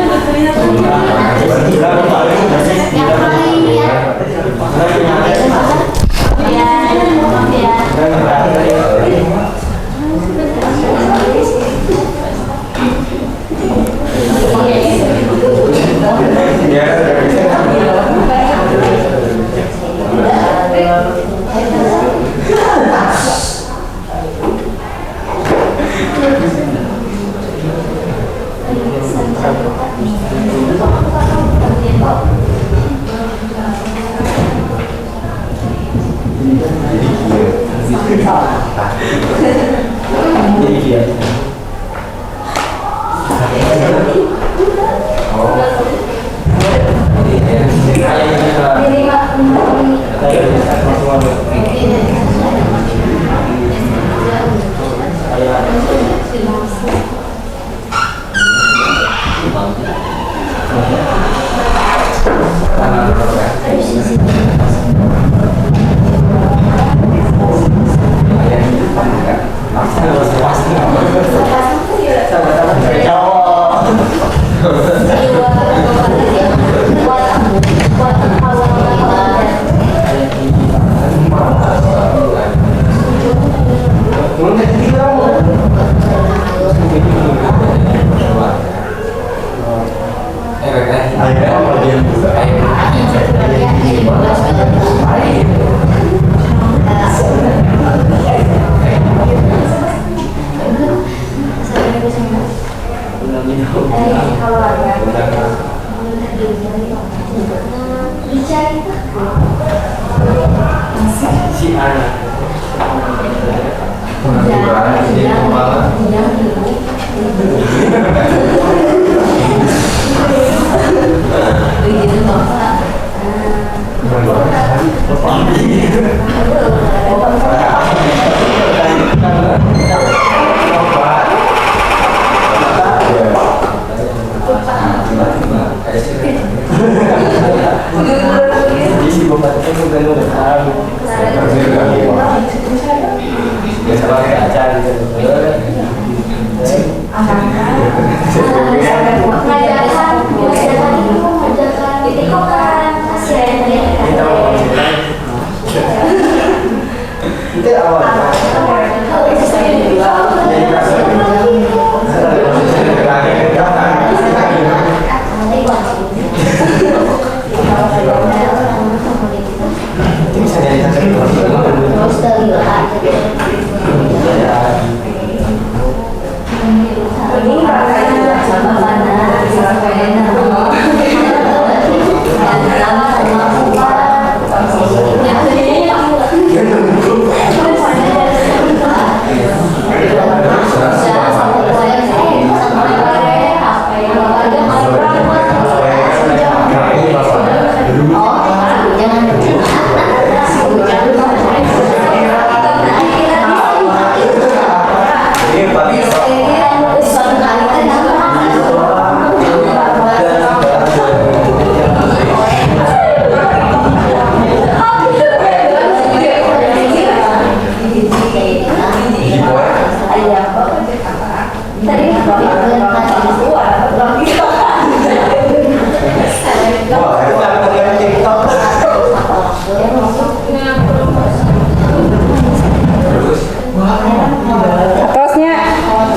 Atasnya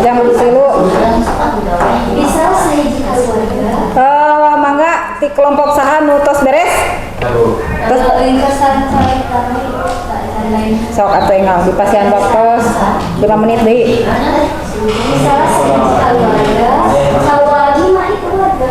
jangan dulu. Bisa saya jika keluarga. Mangga di kelompok saha nu tos beres? Terus ringkasan saya kami lain. Sok atuh enggal di pasien waktos 5 menit deui. Bisa saya jika keluarga. Kalau lagi mah itu keluarga.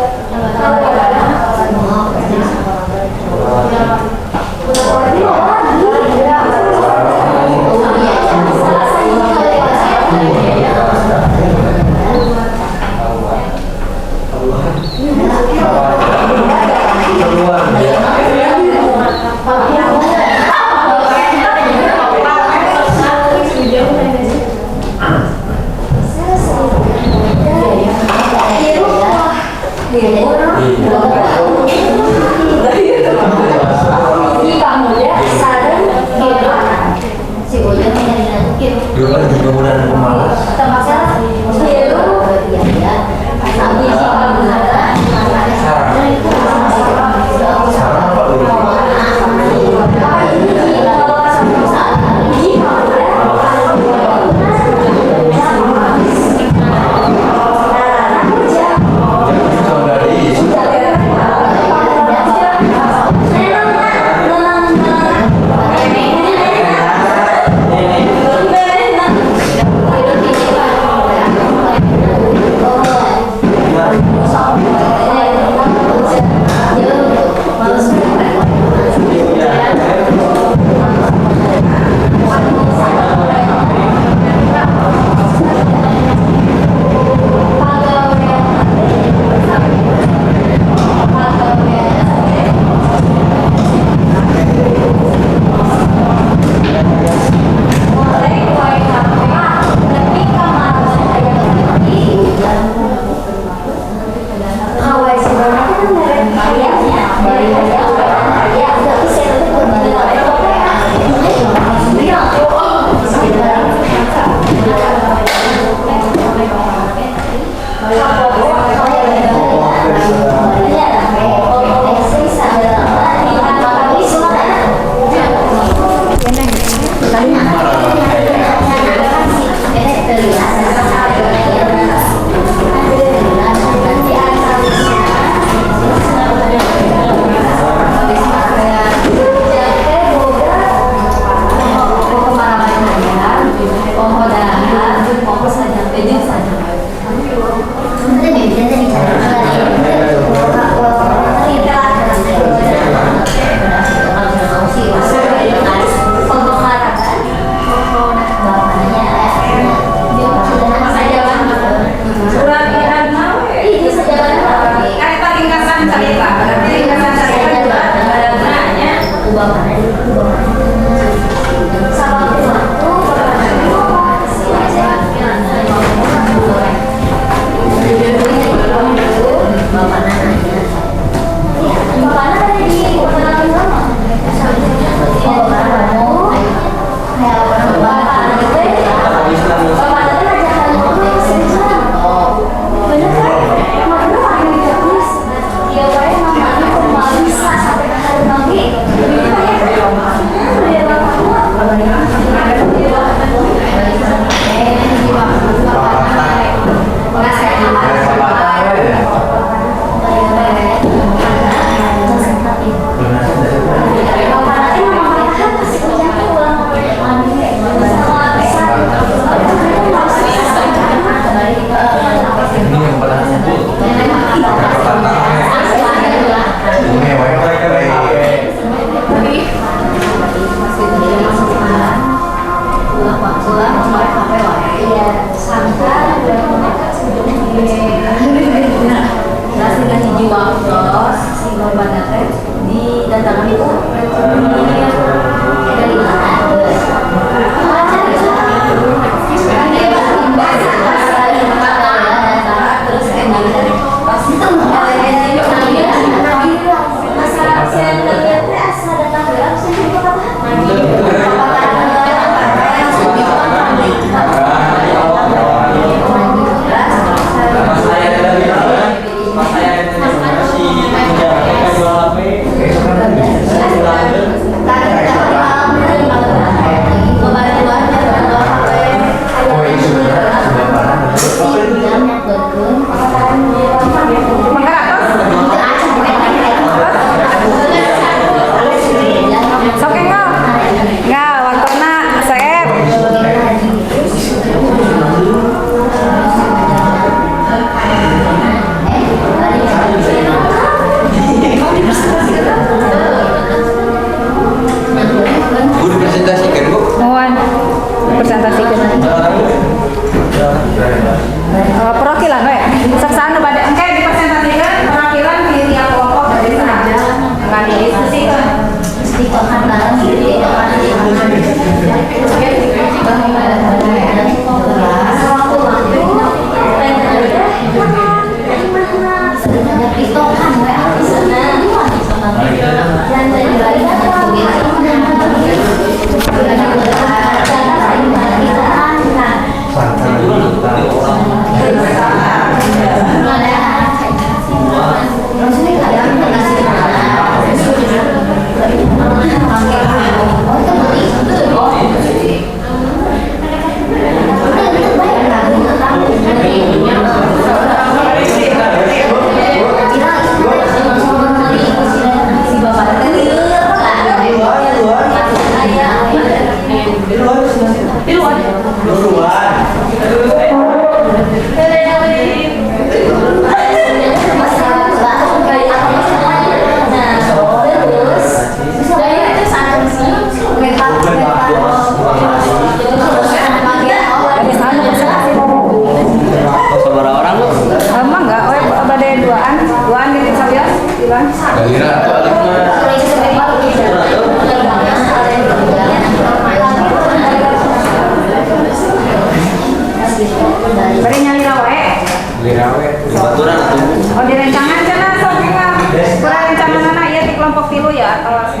Oh direncangan cina sok kurang rencangan anak ya di kelompok tilu ya atau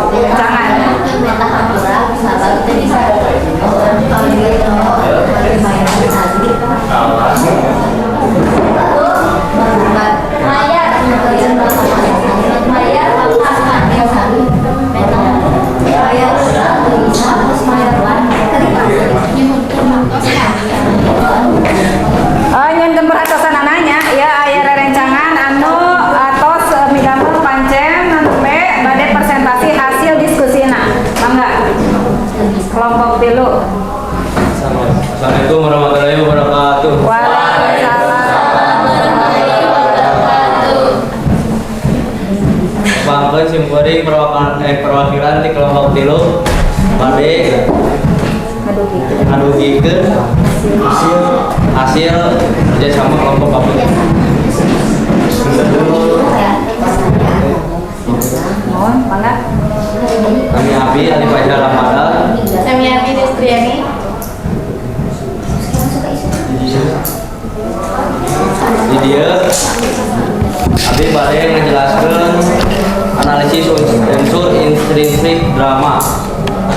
rencangan. Nyen perhatosan anaknya ya aya rerencangan anu atos midamel pancen nanti bade presentasi hasil diskusina. Mangga. Kelompok tilu. Assalamualaikum warahmatullahi wabarakatuh. Waalaikumsalam warahmatullahi wabarakatuh. Bangkeun simkuring perwakilan di kelompok tilu bade ngadugikeun hasil kerjasama kelompok kami. Mohon, mangga. Kami Abi Ali Fajar Ramadan. Kami Abi Destriani. Di dia Abi bade ngejelaskeun analisis unsur intrinsik drama.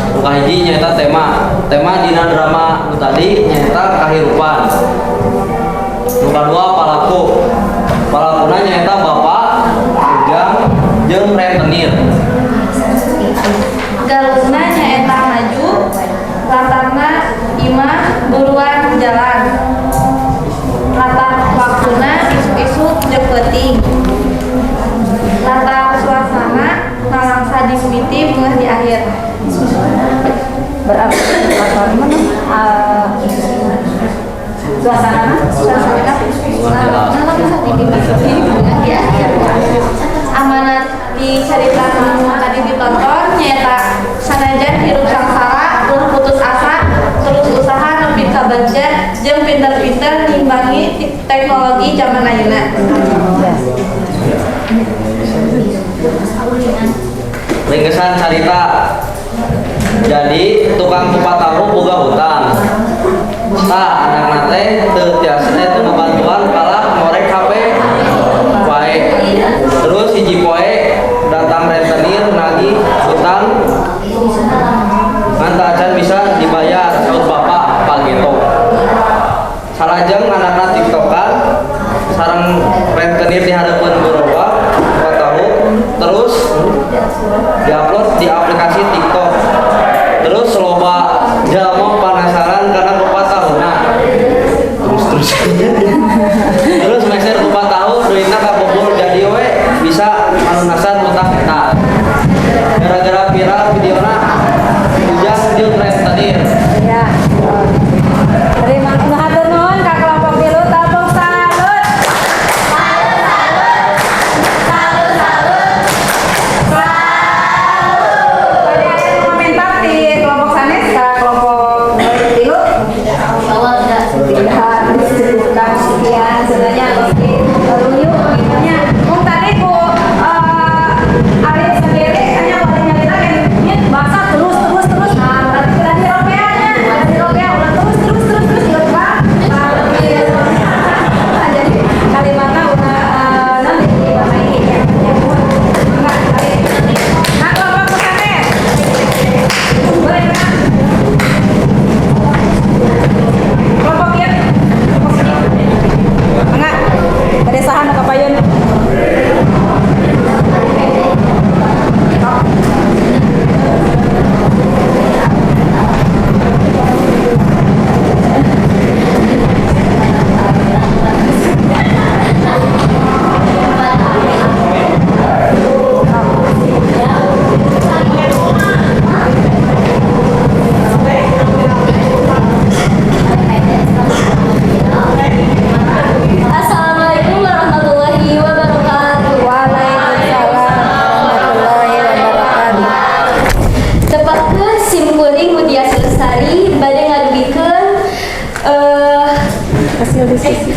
Nuka hiji nyaeta tema dina drama nu tadi nyaeta kahirupan. Nuka dua palakuna nyaeta bapak ujang jeung rentenir. Galuna nyaeta maju, latarna imah buruan jalan. Latar waktuna isu-isu jeung peuting. Latar suasana nalangsa dimimiti beungeus di akhir. Berarti latar mana? Suasana di akhir. Amanat di cerita tadi ditonton nyata sanajan hirup sangsara ulah putus asa terus usaha nepi ka bagja jeung pinter-pinter ngimbangi teknologi zaman ayeuna. Ringkesan carita. Jadi tukang kupat tahu boga hutang. Anak teh teu tiasa teu ngabantuan kalah ngorek HP wae. Terus hiji poe datang rentenir nagih hutang ngan acan bisa dibayar saur bapak pageto. Salajeng anakna tiktokan sareng rentenir di hadapan gerobak kupat tahu terus diupload di aplikasi TikTok. Terus loba jalma penasaran karena kupat tahuna. Terus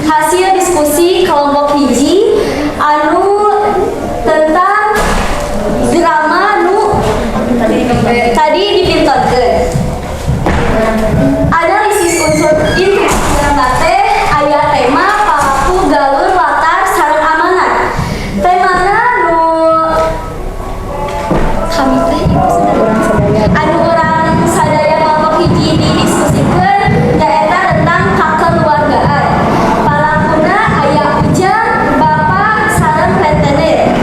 hasil diskusi kelompok hiji anu tentang drama nu tadi dipintonkeun. Analisis unsur inti teh aya tema palaku galur latar sareng amanat. Temana nu kami teh ibu sadaya anu urang sadaya kelompok hiji didiskusikeun nyaeta tentang kakeluargaan. Palakuna aya ujang, bapa sareng rentenir.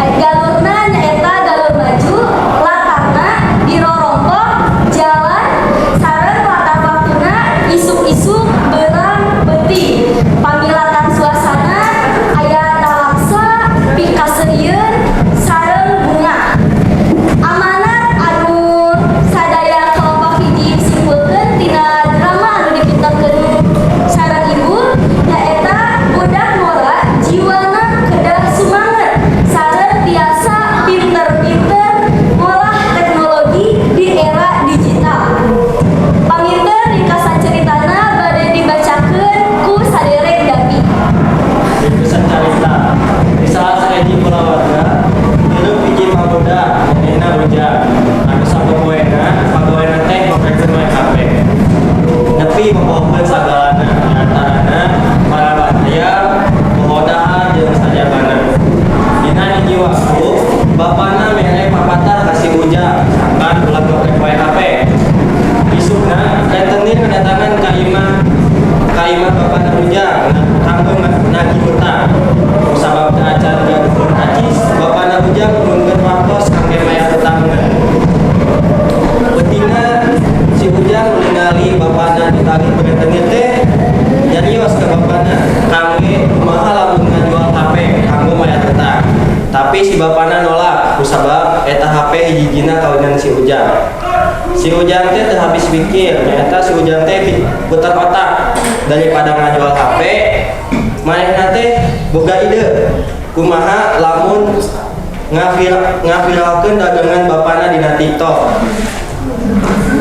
Galurna nyaeta galur maju, latarna di rorompok jalan sareng latar waktuna isuk-isuk beurang beuting. Pamilatan suasana aya talaksa, pikaseuyeun sareng bunga. Amanat anu sadaya kelompok hiji simpulkeun tina drama anu dipintonkeun sareng ibu nyaeta budak mora jiwana kedah sumanget sareng tiasa pinter-pinter ngolah teknologi di era digital. Paminten ringkasan ceritana bade dibacakeun ku saderek Dami. Ringkasan cerita Kisah saeji kulawarga hirup hiji pabuda nyaeta ujang anu sapopoena pagaweana teh ngoprekeun wae HP nepi membohkeun sagalana antarana parabat hayam pohodahan jeung sajabana. Dina hiji waktu bapana mere papatar ka si ujang sangkan ulah ngoprek wae HP. Isukna rentenir kedatangan ka imah bapana ujang kanggo nagih hutang. Sabab teu acan gaduhun acis bapana ujang nunkeun waktos kangge mayar hutangna. Beutina si ujang ningali bapana ditagih rentenir teh nyarios ka bapana kangge kumaha lamun ngajual HP kanggo mayar hutang. Tapi si bapana nolak kusabab eta HP hiji-hijina kawinan si ujang. Si ujang teh teu habis pikir, ternyata si ujang teh putar otak daripada ngajual HP. Manehna teh boga ide kumaha lamun ngafiralkeun dagangan bapana dina TikTok.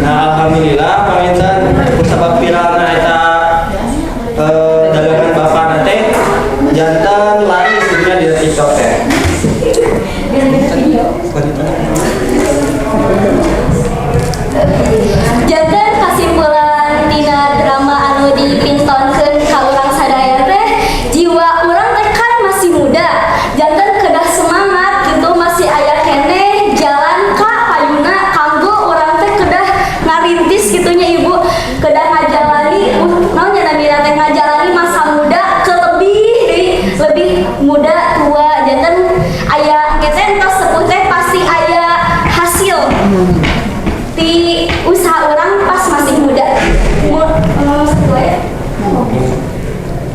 Nah alhamdulillah paminten kusabab viralna eta dagangan bapana teh jantan laris dina dina TikTok teh. Janten kasimpulan tina drama anu dipintonkeun ka urang sadaya teh jiwa urang teh kan masih muda. Janten kedah semangat gitu masih aya keneh jalan ka payuna kanggo urang teh kedah ngarintis gitunya ibu kedah ngajalani naon nya namina teh ngajalani masa muda ke lebih muda tua. Janten aya engke entos sepuh teh pasti aya hasil di usaha orang pas masih muda.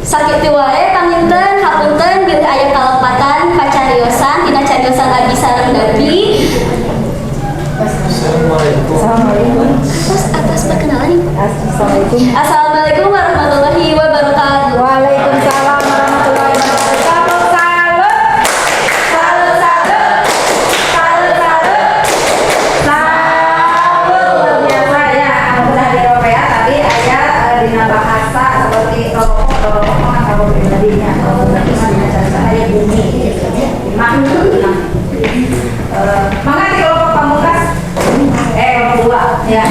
Sakit wae paminten hapunten bilih aya kalepatan pacariosan tina cariosan Abi sareng Dabi. Assalamualaikum. Terus atas perkenalan Ibu. Assalamualaikum warahmatullahi wabarakatuh. Waalaikumsalam warahmatullahi wabarakatuh. Salut. Luar biasa ya. Alhamdulillah di Eropa tadi aya dina bahasa seperti rokok atau tadinya aya bumi gitu ya. Maka di kelompok pamungkas kelompok dua ya.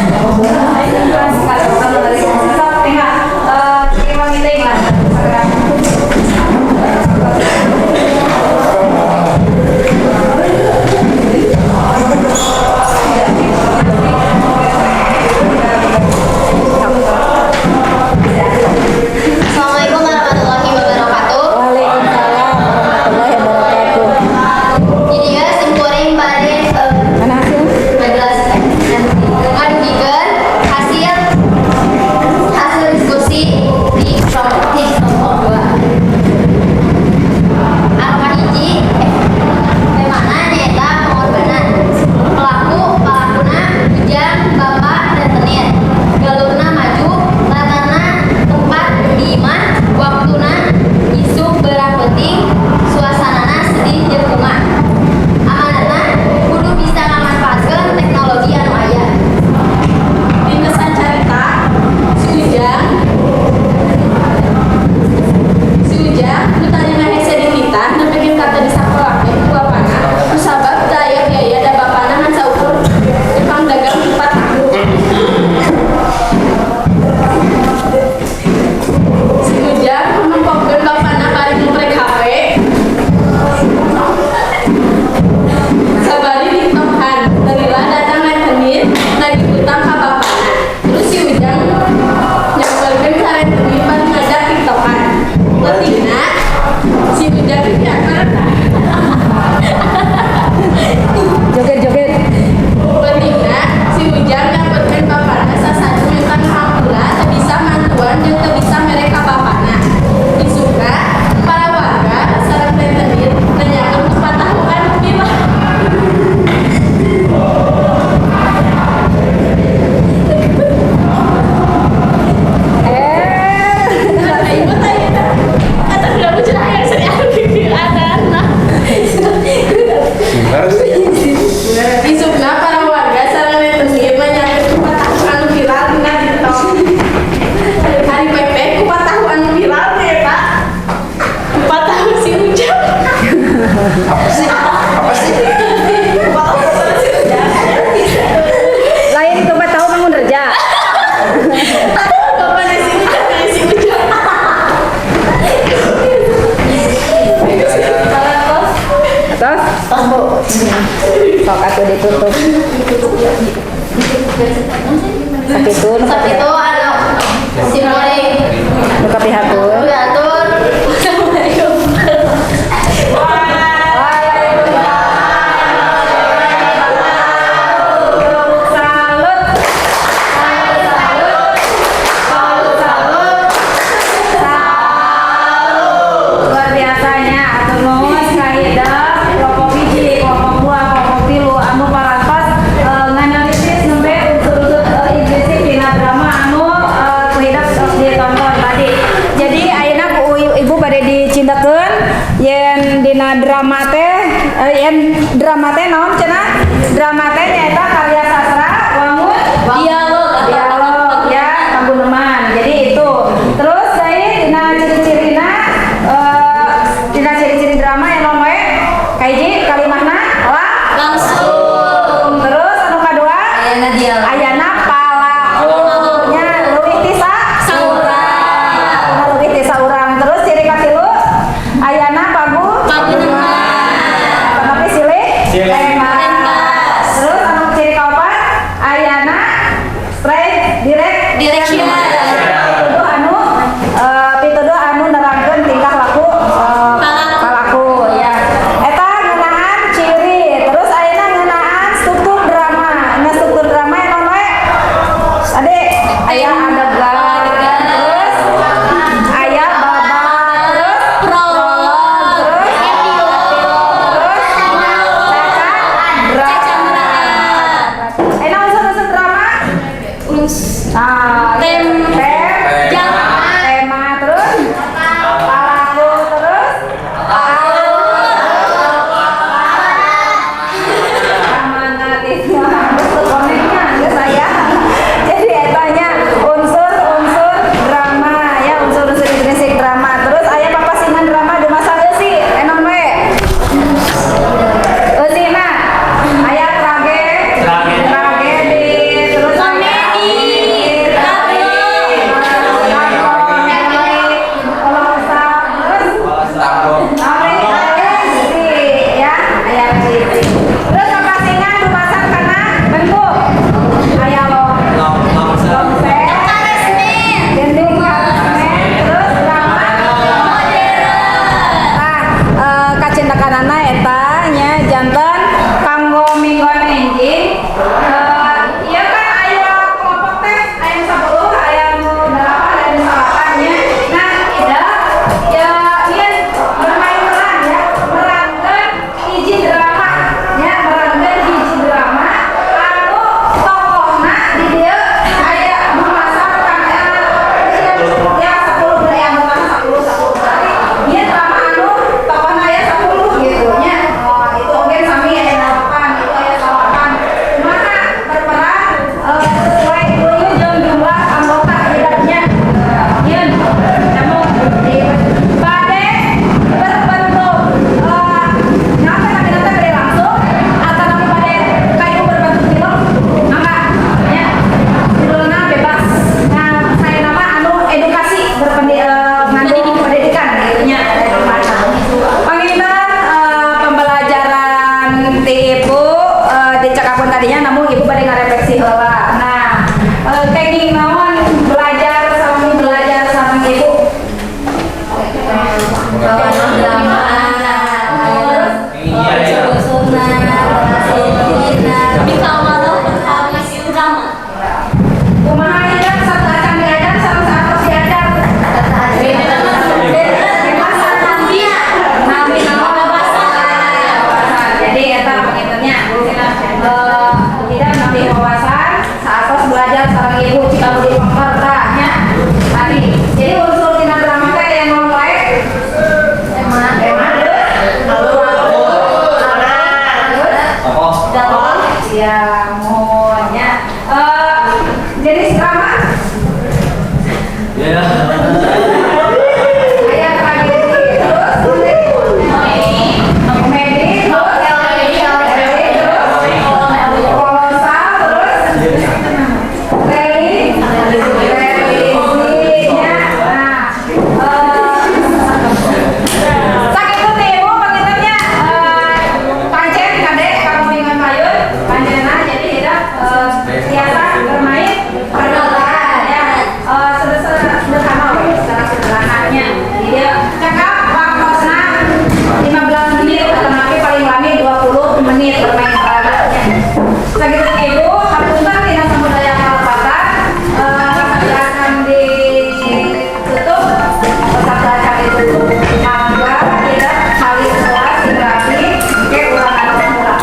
Assalamualaikum warahmatullahi wabarakatuh. Waalaikumsalam warahmatullahi wabarakatuh. Jadi guys, simkuring pada majelis ngadugikeun ditutup. Sakitu ada simulasi buka pihatur. atur. Assalamualaikum. Luar biasanya atur nuhun kaida kelompok biji, kelompok buah, kelompok tilu anu parantos nganalisis nembe unsur-unsur implisit dina drama anu kuhidak ditonton tadi. Jadi ayeuna ku ibu bade dicindakeun yen dina drama teh naon cenah? Drama teh nyaeta karya sastra wangun dialog ya pangguneman. Jadi itu. Terus dari dina ciri-ciri drama yang nomor kaiji kalimahna langsung. Terus anu kadua ayana palakunya leuwih ti saurang. Terus ciri katilu ayana tapi silih lengkas. Terus anu ciri kaopat ayana straight direction. Pituduh anu nerangkeun tingkah laku kalaku ya. Eta ngeunaan ciri. Terus ayeuna ngeunaan struktur drama. Nah, struktur drama yang we ade aya adegan, terus aya babak, terus prolog, terus unsur-unsur drama. Tema, terus palaku, terus amanat itu koneknya ke saya. Jadi etanya unsur-unsur drama ya, unsur-unsur intrinsik drama. Terus aya papasingan drama di masa eusi enom we. Eusina aya tragedi, terus komedi, terus papasingan dumasan kana bentuk aya dinding karesmen, terus drama kacindakanana eta nya janten kanggo minggon enjing. Ieu kan aya kelompok teh aya 10, aya 8, aya 8 nya. Nah, ya ieu bermain peran ya, merankeun hiji drama nya, merankeun hiji drama anu tokohna di dieu aya memasak ya 10 dari anggota 10 berarti ieu drama anu tokohna aya 10 gitu nya. Itu oge sami aya 8, itu aya 8. Kumaha berperan sesuai dulu jeung jumlah anggota tidaknya. Ieun namun bade berbentuk napa namina teh bade langsung atau namun bade kayu berbentuk film mangga nya judulna bebas. Nah, saya nama anu edukasi mengandung pendidikan gitu nya. Panginten pembelajaran ti ibu dicakakeun tadinya namun ibu bade ngarefleksi heula. Nah, teknik naon belajar sama ibu? Kumaha ieu satu acan diajar sama satu diajar? Jadi eta pengintennya tidak nabi wawasan saatos belajar sareng ibu jika budi pempertanya tadi. Jadi unsur tina drama teh yang mulai ya mohonnya jenis drama aya tragedi, terus komedi, kolosal, terus religinya. Sakitu ti ibu pangintennya pancen kade kamu ingat payun bermain perlombaan ya. Sederhana secara sederhananya. Dia cakap waktunya 15 menit atau nanti paling lama 20 menit bermain perlombaan. Segitu ibu, hapunten Dinas Semberdaya Kabupaten akan ditutup, akan ditutup. Mangga tidak kali kelas berarti ke ulangan semula.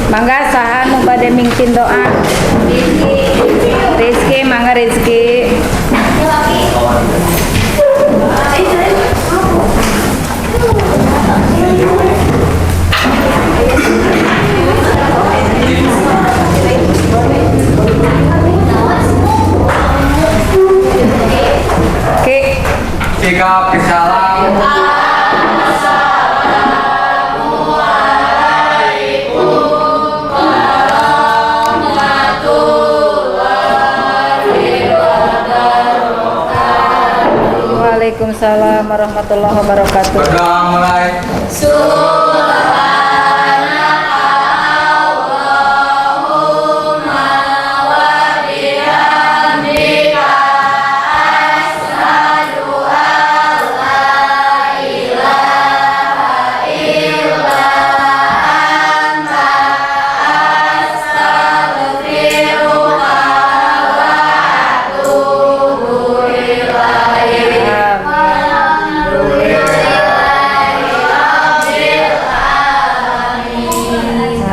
Mangga saha nu bade mingkin doa. Rizki, mangga Rizki. Oke. Sikap kesalam. Waalaikumsalam warahmatullahi wabarakatuh. Berdoa mulai.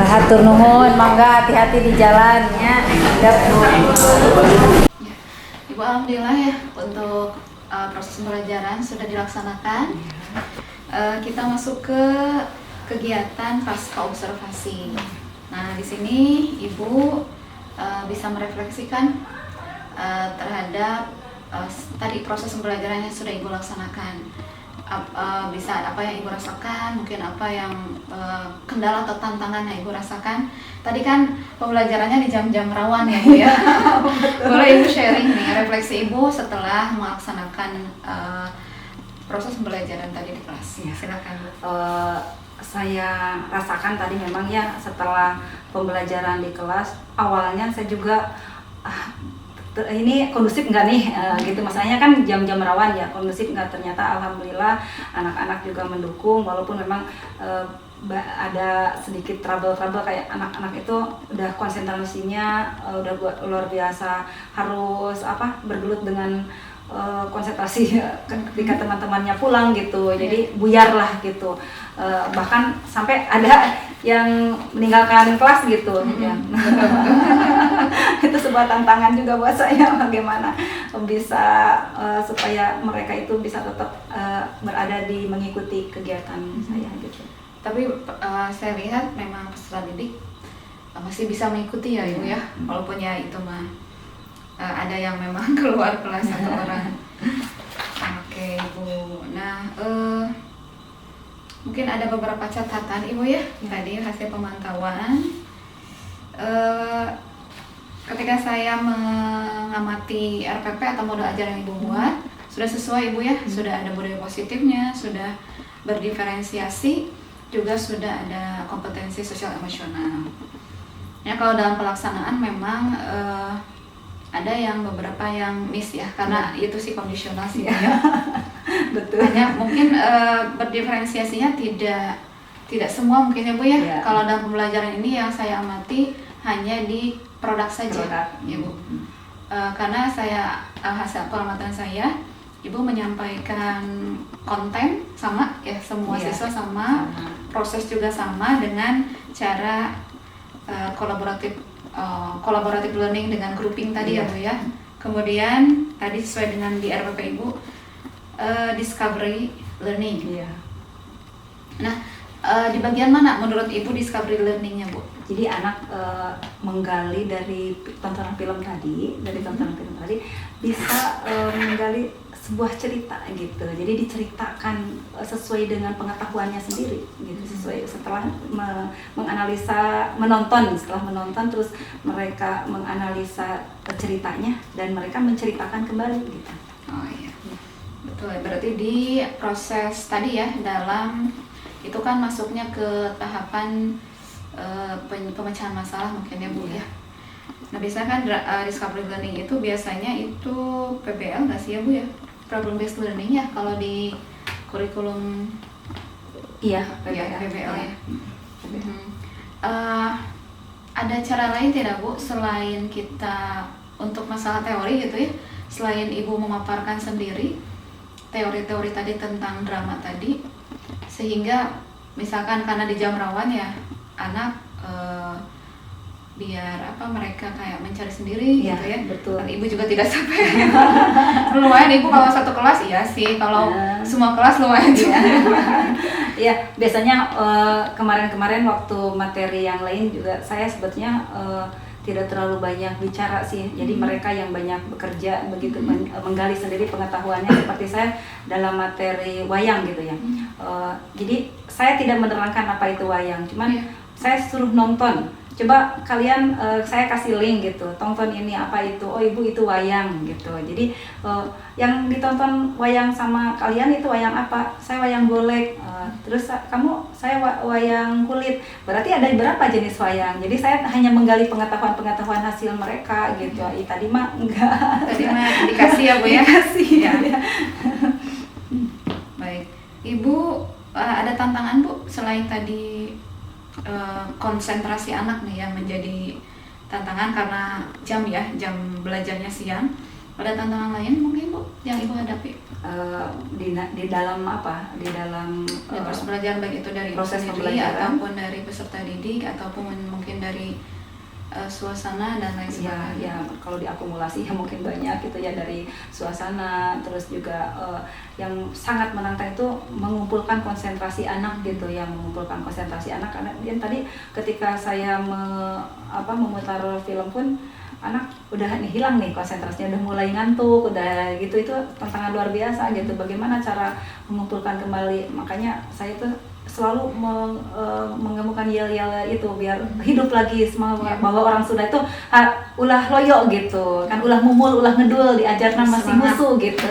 Hatur nuhun, mangga hati-hati di jalannya. Ibu, alhamdulillah ya untuk proses pembelajaran sudah dilaksanakan. Kita masuk ke kegiatan pasca observasi. Nah, di sini Ibu bisa merefleksikan terhadap tadi proses pembelajaran yang sudah Ibu laksanakan. Bisa apa yang Ibu rasakan, mungkin apa yang kendala atau tantangan yang Ibu rasakan. Tadi kan pembelajarannya di jam-jam rawan ya Bu ya. Boleh Ibu sharing nih refleksi Ibu setelah melaksanakan proses pembelajaran tadi di kelas. Ya, silakan Bu. Saya rasakan tadi memang ya setelah pembelajaran di kelas awalnya saya juga ini kondusif nggak nih gitu, masalahnya kan jam-jam rawan ya, kondusif nggak, ternyata alhamdulillah anak-anak juga mendukung walaupun memang ada sedikit trouble kayak anak-anak itu udah konsentrasinya udah luar biasa, harus bergelut dengan konsentrasi ketika teman-temannya pulang gitu, jadi buyar lah gitu, bahkan sampai ada yang meninggalkan kelas gitu ya. Itu sebuah tantangan juga buat saya, bagaimana bisa supaya mereka itu bisa tetap berada di mengikuti kegiatan saya gitu. Tapi saya lihat memang peserta didik masih bisa mengikuti ya Ibu ya, walaupun ya itu mah ada yang memang keluar kelas satu orang. Oke Ibu. Nah mungkin ada beberapa catatan Ibu ya tadi hasil pemantauan. Ketika saya mengamati RPP atau model ajar yang Ibu buat, sudah sesuai Ibu ya, sudah ada budaya positifnya, sudah berdiferensiasi, juga sudah ada kompetensi sosial emosional. Ya kalau dalam pelaksanaan memang ada yang beberapa yang miss ya, karena itu sih kondisional sih ya. Betul. Hanya mungkin berdiferensiasinya tidak semua mungkin ya Bu ya. Kalau dalam pembelajaran ini yang saya amati hanya di produk saja, ya Bu. karena hasil pengamatan saya, Ibu menyampaikan konten sama ya, semua Iya, siswa sama, proses juga sama dengan cara kolaboratif learning dengan grouping tadi ya Bu ya. Kemudian tadi sesuai dengan di RPP Ibu, discovery learning. Iya. Nah, di bagian mana menurut Ibu discovery learningnya Bu? Jadi anak menggali dari tontonan film tadi, bisa menggali sebuah cerita gitu. Jadi diceritakan sesuai dengan pengetahuannya sendiri gitu, sesuai setelah setelah menonton terus mereka menganalisa ceritanya dan mereka menceritakan kembali gitu. Oh iya. Betul, berarti di proses tadi ya, dalam itu kan masuknya ke tahapan pemecahan masalah mungkin ya Bu ya. Nah biasanya kan discovery learning itu biasanya itu PBL nggak sih ya Bu ya? Problem based learning ya kalau di kurikulum. Iya, PBL ya. Ada cara lain tidak Bu selain kita untuk masalah teori gitu ya, selain Ibu memaparkan sendiri teori-teori tadi tentang drama tadi, sehingga misalkan karena di jam rawan ya anak biar mereka kayak mencari sendiri ya, gitu ya. Betul. Dan Ibu juga tidak sampai lumayan Ibu kalau satu kelas iya sih, kalau semua kelas lumayan juga. Ya, biasanya kemarin-kemarin waktu materi yang lain juga saya sebetulnya tidak terlalu banyak bicara sih. Jadi mereka yang banyak bekerja begitu menggali sendiri pengetahuannya, seperti saya dalam materi wayang gitu ya. Jadi saya tidak menerangkan apa itu wayang, cuman saya suruh nonton. Coba kalian, saya kasih link gitu, tonton ini apa itu, oh Ibu itu wayang gitu. Jadi yang ditonton wayang sama kalian itu wayang apa? Saya wayang golek, terus kamu saya wayang kulit. Berarti ada berapa jenis wayang? Jadi saya hanya menggali pengetahuan hasil mereka gitu. Tadi mah enggak. Tadi mah dikasih ya Bu ya. Dikasih ya. Baik, Ibu ada tantangan Bu selain tadi konsentrasi anak nih yang menjadi tantangan karena jam belajarnya siang. Ada tantangan lain mungkin Bu yang Ibu hadapi? Di dalam apa? Di dalam proses pembelajaran, baik itu dari proses sendiri pembelajaran ataupun dari peserta didik ataupun mungkin dari suasana dan lain sebagainya. Ya, kalau diakumulasi ya mungkin banyak gitu ya, dari suasana, terus juga yang sangat menantang itu mengumpulkan konsentrasi anak gitu, yang mengumpulkan konsentrasi anak karena yang tadi ketika saya memutar film pun anak udah hilang nih konsentrasinya, udah mulai ngantuk, udah gitu. Itu tantangan luar biasa gitu, bagaimana cara mengumpulkan kembali. Makanya saya tuh selalu mengemukan yel-yel itu biar hidup lagi, bahwa orang Sunda itu ulah loyo gitu kan, ulah mumul, ulah ngedul, diajarna masih musuh gitu.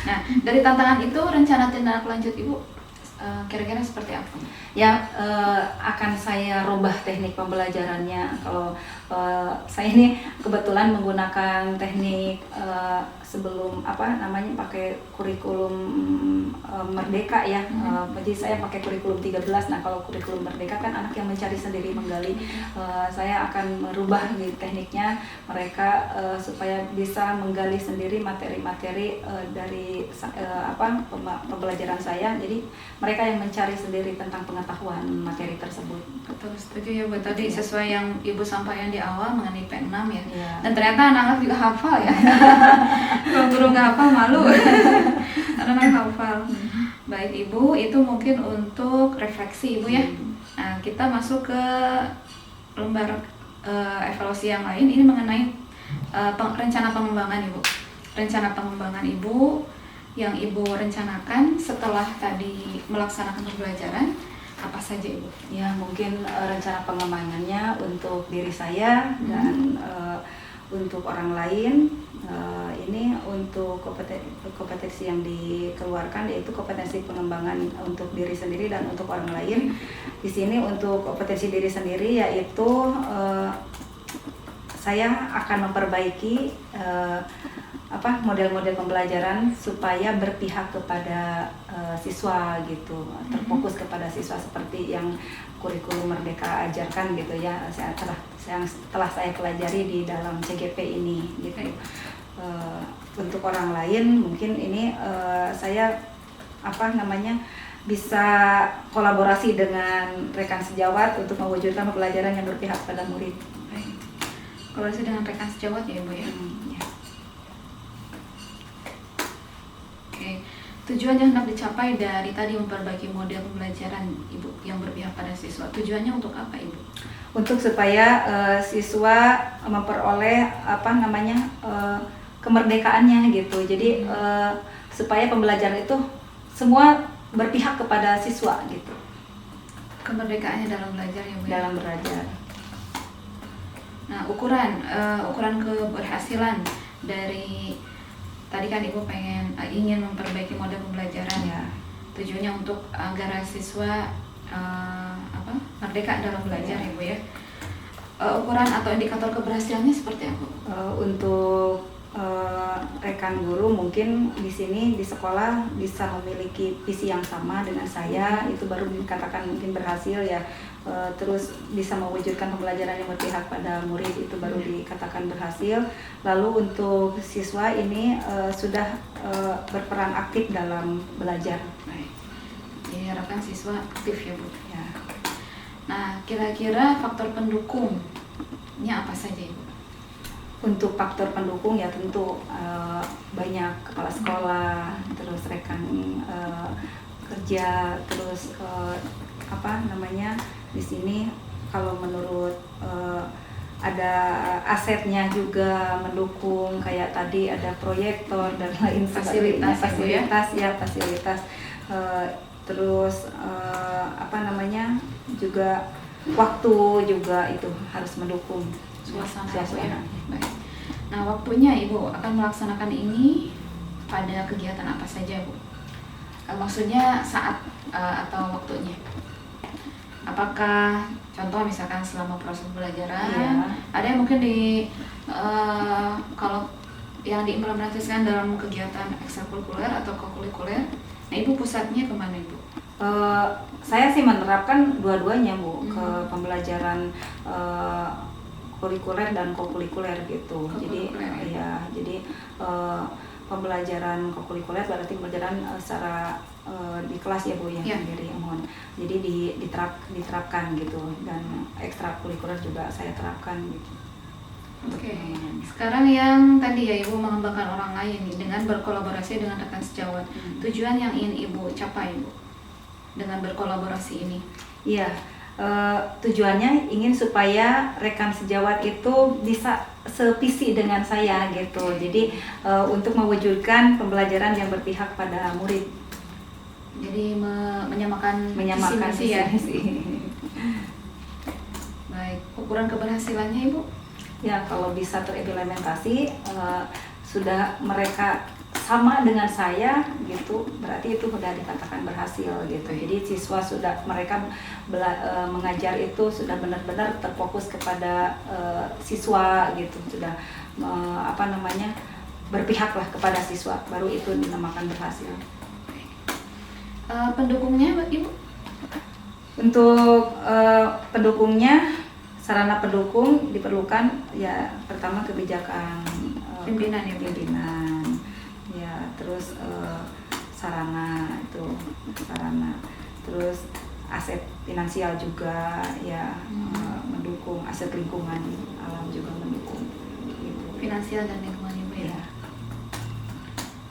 Nah, dari tantangan itu rencana tindak lanjut Ibu kira-kira seperti apa? Ya, akan saya rubah teknik pembelajarannya. Kalau saya ini kebetulan menggunakan teknik sebelum pakai kurikulum Merdeka ya. Jadi saya pakai kurikulum 13. Nah, kalau kurikulum Merdeka kan anak yang mencari sendiri, menggali. Saya akan merubah tekniknya mereka supaya bisa menggali sendiri materi-materi dari pembelajaran saya. Jadi mereka yang mencari sendiri tentang pengetahuan materi tersebut. Betul, setuju ya Bu. Tadi sesuai yang Ibu sampaikan di awal mengenai P6 ya. Ya. Dan ternyata anak-anak juga hafal ya. Kalau guru nggak hafal malu. Anak-anak hafal. Baik Ibu, itu mungkin untuk refleksi Ibu ya. Nah, kita masuk ke lembar evaluasi yang lain. Ini mengenai rencana pengembangan Ibu. Rencana pengembangan Ibu yang Ibu rencanakan setelah tadi melaksanakan pembelajaran, apa saja Ibu? Ya, mungkin rencana pengembangannya untuk diri saya dan untuk orang lain. Ini untuk kompetensi yang dikeluarkan, yaitu kompetensi pengembangan untuk diri sendiri dan untuk orang lain. Di sini untuk kompetensi diri sendiri yaitu saya akan memperbaiki model-model pembelajaran supaya berpihak kepada siswa gitu, terfokus kepada siswa seperti yang kurikulum Merdeka ajarkan gitu ya, setelah saya pelajari di dalam CGP ini gitu. Untuk orang lain mungkin ini saya bisa kolaborasi dengan rekan sejawat untuk mewujudkan pembelajaran yang berpihak pada murid. Kolaborasi dengan rekan sejawat ya Ibu ya. Ya. Oke. Tujuan yang hendak dicapai dari tadi memperbaiki model pembelajaran Ibu yang berpihak pada siswa. Tujuannya untuk apa Ibu? Untuk supaya siswa memperoleh kemerdekaannya gitu. Jadi supaya pembelajaran itu semua berpihak kepada siswa gitu. Kemerdekaannya dalam belajar ya Bu. Dalam belajar. Nah, ukuran keberhasilan dari tadi kan Ibu ingin memperbaiki model pembelajaran ya. Tujuannya untuk agar siswa merdeka dalam belajar ya Bu ya. Ukuran atau indikator keberhasilannya seperti apa? Untuk rekan guru mungkin di sini di sekolah bisa memiliki visi yang sama dengan saya, itu baru dikatakan mungkin berhasil ya. Terus bisa mewujudkan pembelajaran yang berpihak pada murid, itu baru dikatakan berhasil. Lalu untuk siswa ini sudah berperan aktif dalam belajar. Baik. Jadi harapkan siswa aktif ya Bu. Ya. Nah, kira-kira faktor pendukungnya apa saja Ibu? Untuk faktor pendukung ya tentu banyak kepala sekolah, terus rekan kerja, terus di sini kalau menurut ada asetnya juga mendukung, kayak tadi ada proyektor dan lain sebagainya, fasilitas. Terus juga waktu juga itu harus mendukung suasana. Ya. Baik. Nah, waktunya Ibu akan melaksanakan ini pada kegiatan apa saja Bu? Maksudnya saat atau waktunya? Apakah contoh misalkan selama proses pembelajaran, ada yang mungkin kalau yang diimplementasikan dalam kegiatan ekstrakurikuler atau kokurikuler, nah Ibu pusatnya kemana Ibu? Saya sih menerapkan dua-duanya Bu, ke pembelajaran kurikuler dan kokurikuler gitu. Jadi pembelajaran kokurikuler berarti pembelajaran secara di kelas ya Bu ya, sendiri mohon. Jadi diterapkan gitu, dan ekstrakurikuler juga saya terapkan gitu. Oke. Sekarang yang tadi ya Ibu mengembangkan orang lain dengan berkolaborasi dengan rekan sejawat. Tujuan yang ingin Ibu capai Bu dengan berkolaborasi ini? Iya. Tujuannya ingin supaya rekan sejawat itu bisa sevisi dengan saya gitu. Jadi untuk mewujudkan pembelajaran yang berpihak pada murid. Jadi menyamakan visi ya. Baik, ukuran keberhasilannya Ibu? Ya, kalau bisa terimplementasi sudah mereka sama dengan saya gitu, berarti itu sudah dikatakan berhasil gitu. Jadi siswa mereka mengajar itu sudah benar-benar terfokus kepada siswa gitu, sudah berpihaklah kepada siswa, baru itu dinamakan berhasil. Pendukungnya Ibu? Untuk pendukungnya, sarana pendukung diperlukan ya, pertama kebijakan pimpinan ya, terus sarana, terus aset finansial juga ya, mendukung, aset lingkungan alam juga mendukung gitu. Finansial dan lingkungan Ibu ya.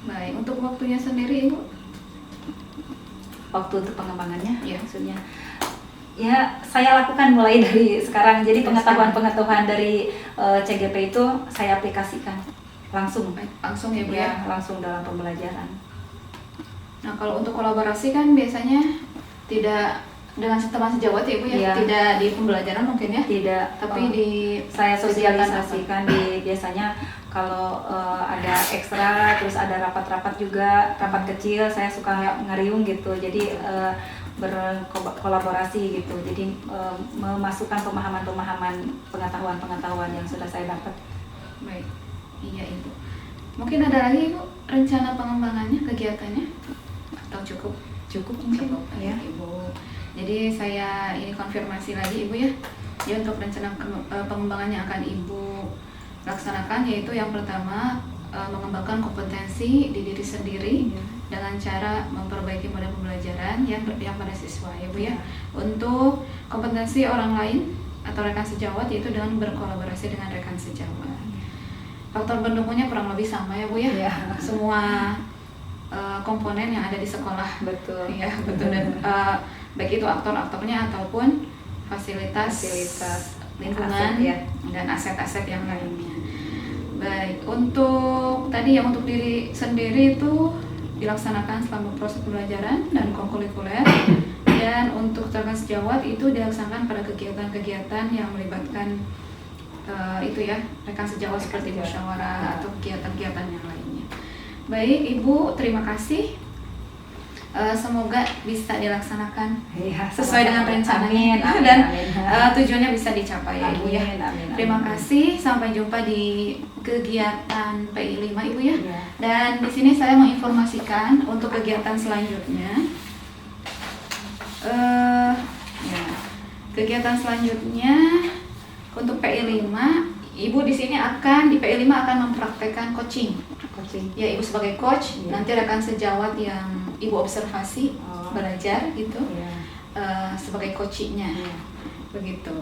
Baik, untuk waktunya sendiri Ibu? Waktu untuk pengembangannya ya, maksudnya ya saya lakukan mulai dari sekarang. Jadi pengetahuan dari CGP itu saya aplikasikan langsung ya Bu ya, langsung dalam pembelajaran. Nah, kalau untuk kolaborasi kan biasanya tidak dengan teman sejawat ya Bu ya, tidak di pembelajaran mungkin ya, tidak, tapi saya sosialisasikan biasanya kalau ada ekstra, terus ada rapat-rapat juga, rapat kecil, saya suka ngariung gitu. Jadi berkolaborasi gitu. Jadi memasukkan pemahaman-pengetahuan yang sudah saya dapat. Baik. Iya Ibu. Mungkin ada lagi Ibu rencana pengembangannya, kegiatannya? Atau cukup? Cukup mungkin ya. Ibu. Jadi saya ini konfirmasi lagi Ibu ya. Jadi untuk rencana pengembangan yang akan Ibu laksanakan yaitu yang pertama mengembangkan kompetensi di diri sendiri dengan cara memperbaiki model pembelajaran yang pada siswa ya Bu ya. Untuk kompetensi orang lain atau rekan sejawat yaitu dengan berkolaborasi dengan rekan sejawat. Faktor pendukungnya kurang lebih sama ya Bu ya. Semua komponen yang ada di sekolah. Betul. Ya, betul dan baik itu aktor-aktornya ataupun fasilitas lingkungan aset, ya. dan aset-aset yang lainnya. Baik, untuk tadi yang untuk diri sendiri itu dilaksanakan selama proses pembelajaran dan kokurikuler, dan untuk rekan sejawat itu dilaksanakan pada kegiatan-kegiatan yang melibatkan itu ya rekan sejawat seperti musyawarah atau kegiatan-kegiatan yang lainnya. Baik Ibu, terima kasih. Semoga bisa dilaksanakan sesuai dengan rencananya dan tujuannya bisa dicapai ya Ibu ya. Terima kasih, sampai jumpa di kegiatan PI 5 Ibu ya. Dan di sini saya menginformasikan untuk kegiatan selanjutnya. Kegiatan selanjutnya untuk PI 5, Ibu di sini di PI 5 akan mempraktekkan coaching. Ya Ibu sebagai coach, nanti rekan sejawat yang Ibu observasi belajar gitu sebagai coachingnya begitu.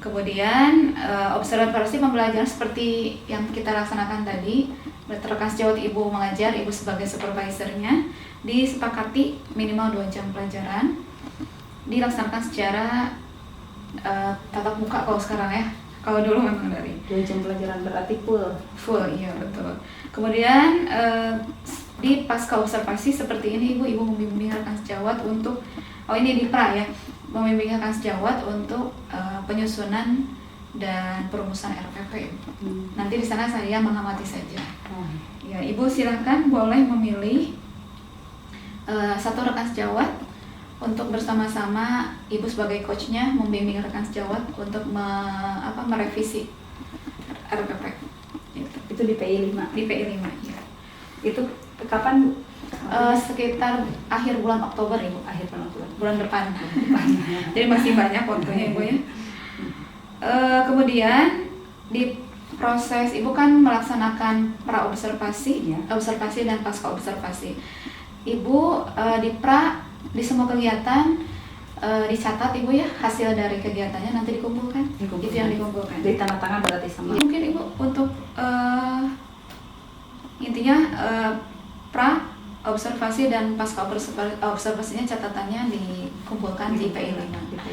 Kemudian observasi pembelajaran seperti yang kita laksanakan tadi, rekan sejawat Ibu mengajar, Ibu sebagai supervisornya, disepakati minimal 2 jam pelajaran, dilaksanakan secara tatap muka kalau sekarang ya. Kalau dulu memang dari 2 jam pelajaran berarti full, iya betul. Kemudian di pasca observasi seperti ini Ibu membimbing rekan sejawat untuk ini di pra ya, membimbing rekan sejawat untuk penyusunan dan perumusan RPP. Nanti di sana saya mengamati saja. Ya Ibu silakan boleh memilih satu rekan sejawat untuk bersama-sama Ibu sebagai coachnya membimbing rekan sejawat untuk merevisi RPP. itu di PI 5. Di PI 5 ya. Itu kapan? Sekitar akhir bulan Oktober Ibu. Akhir bulan depan. Jadi masih banyak waktunya Ibu ya. Kemudian di proses Ibu kan melaksanakan pra observasi, observasi dan pasca observasi. Ibu di semua kegiatan dicatat Ibu ya, hasil dari kegiatannya nanti dikumpulkan. Itu yang dikumpulkan. Jadi tanda tangan berarti sama. Mungkin Ibu untuk intinya pra observasi dan pasca observasinya catatannya dikumpulkan di PI 5.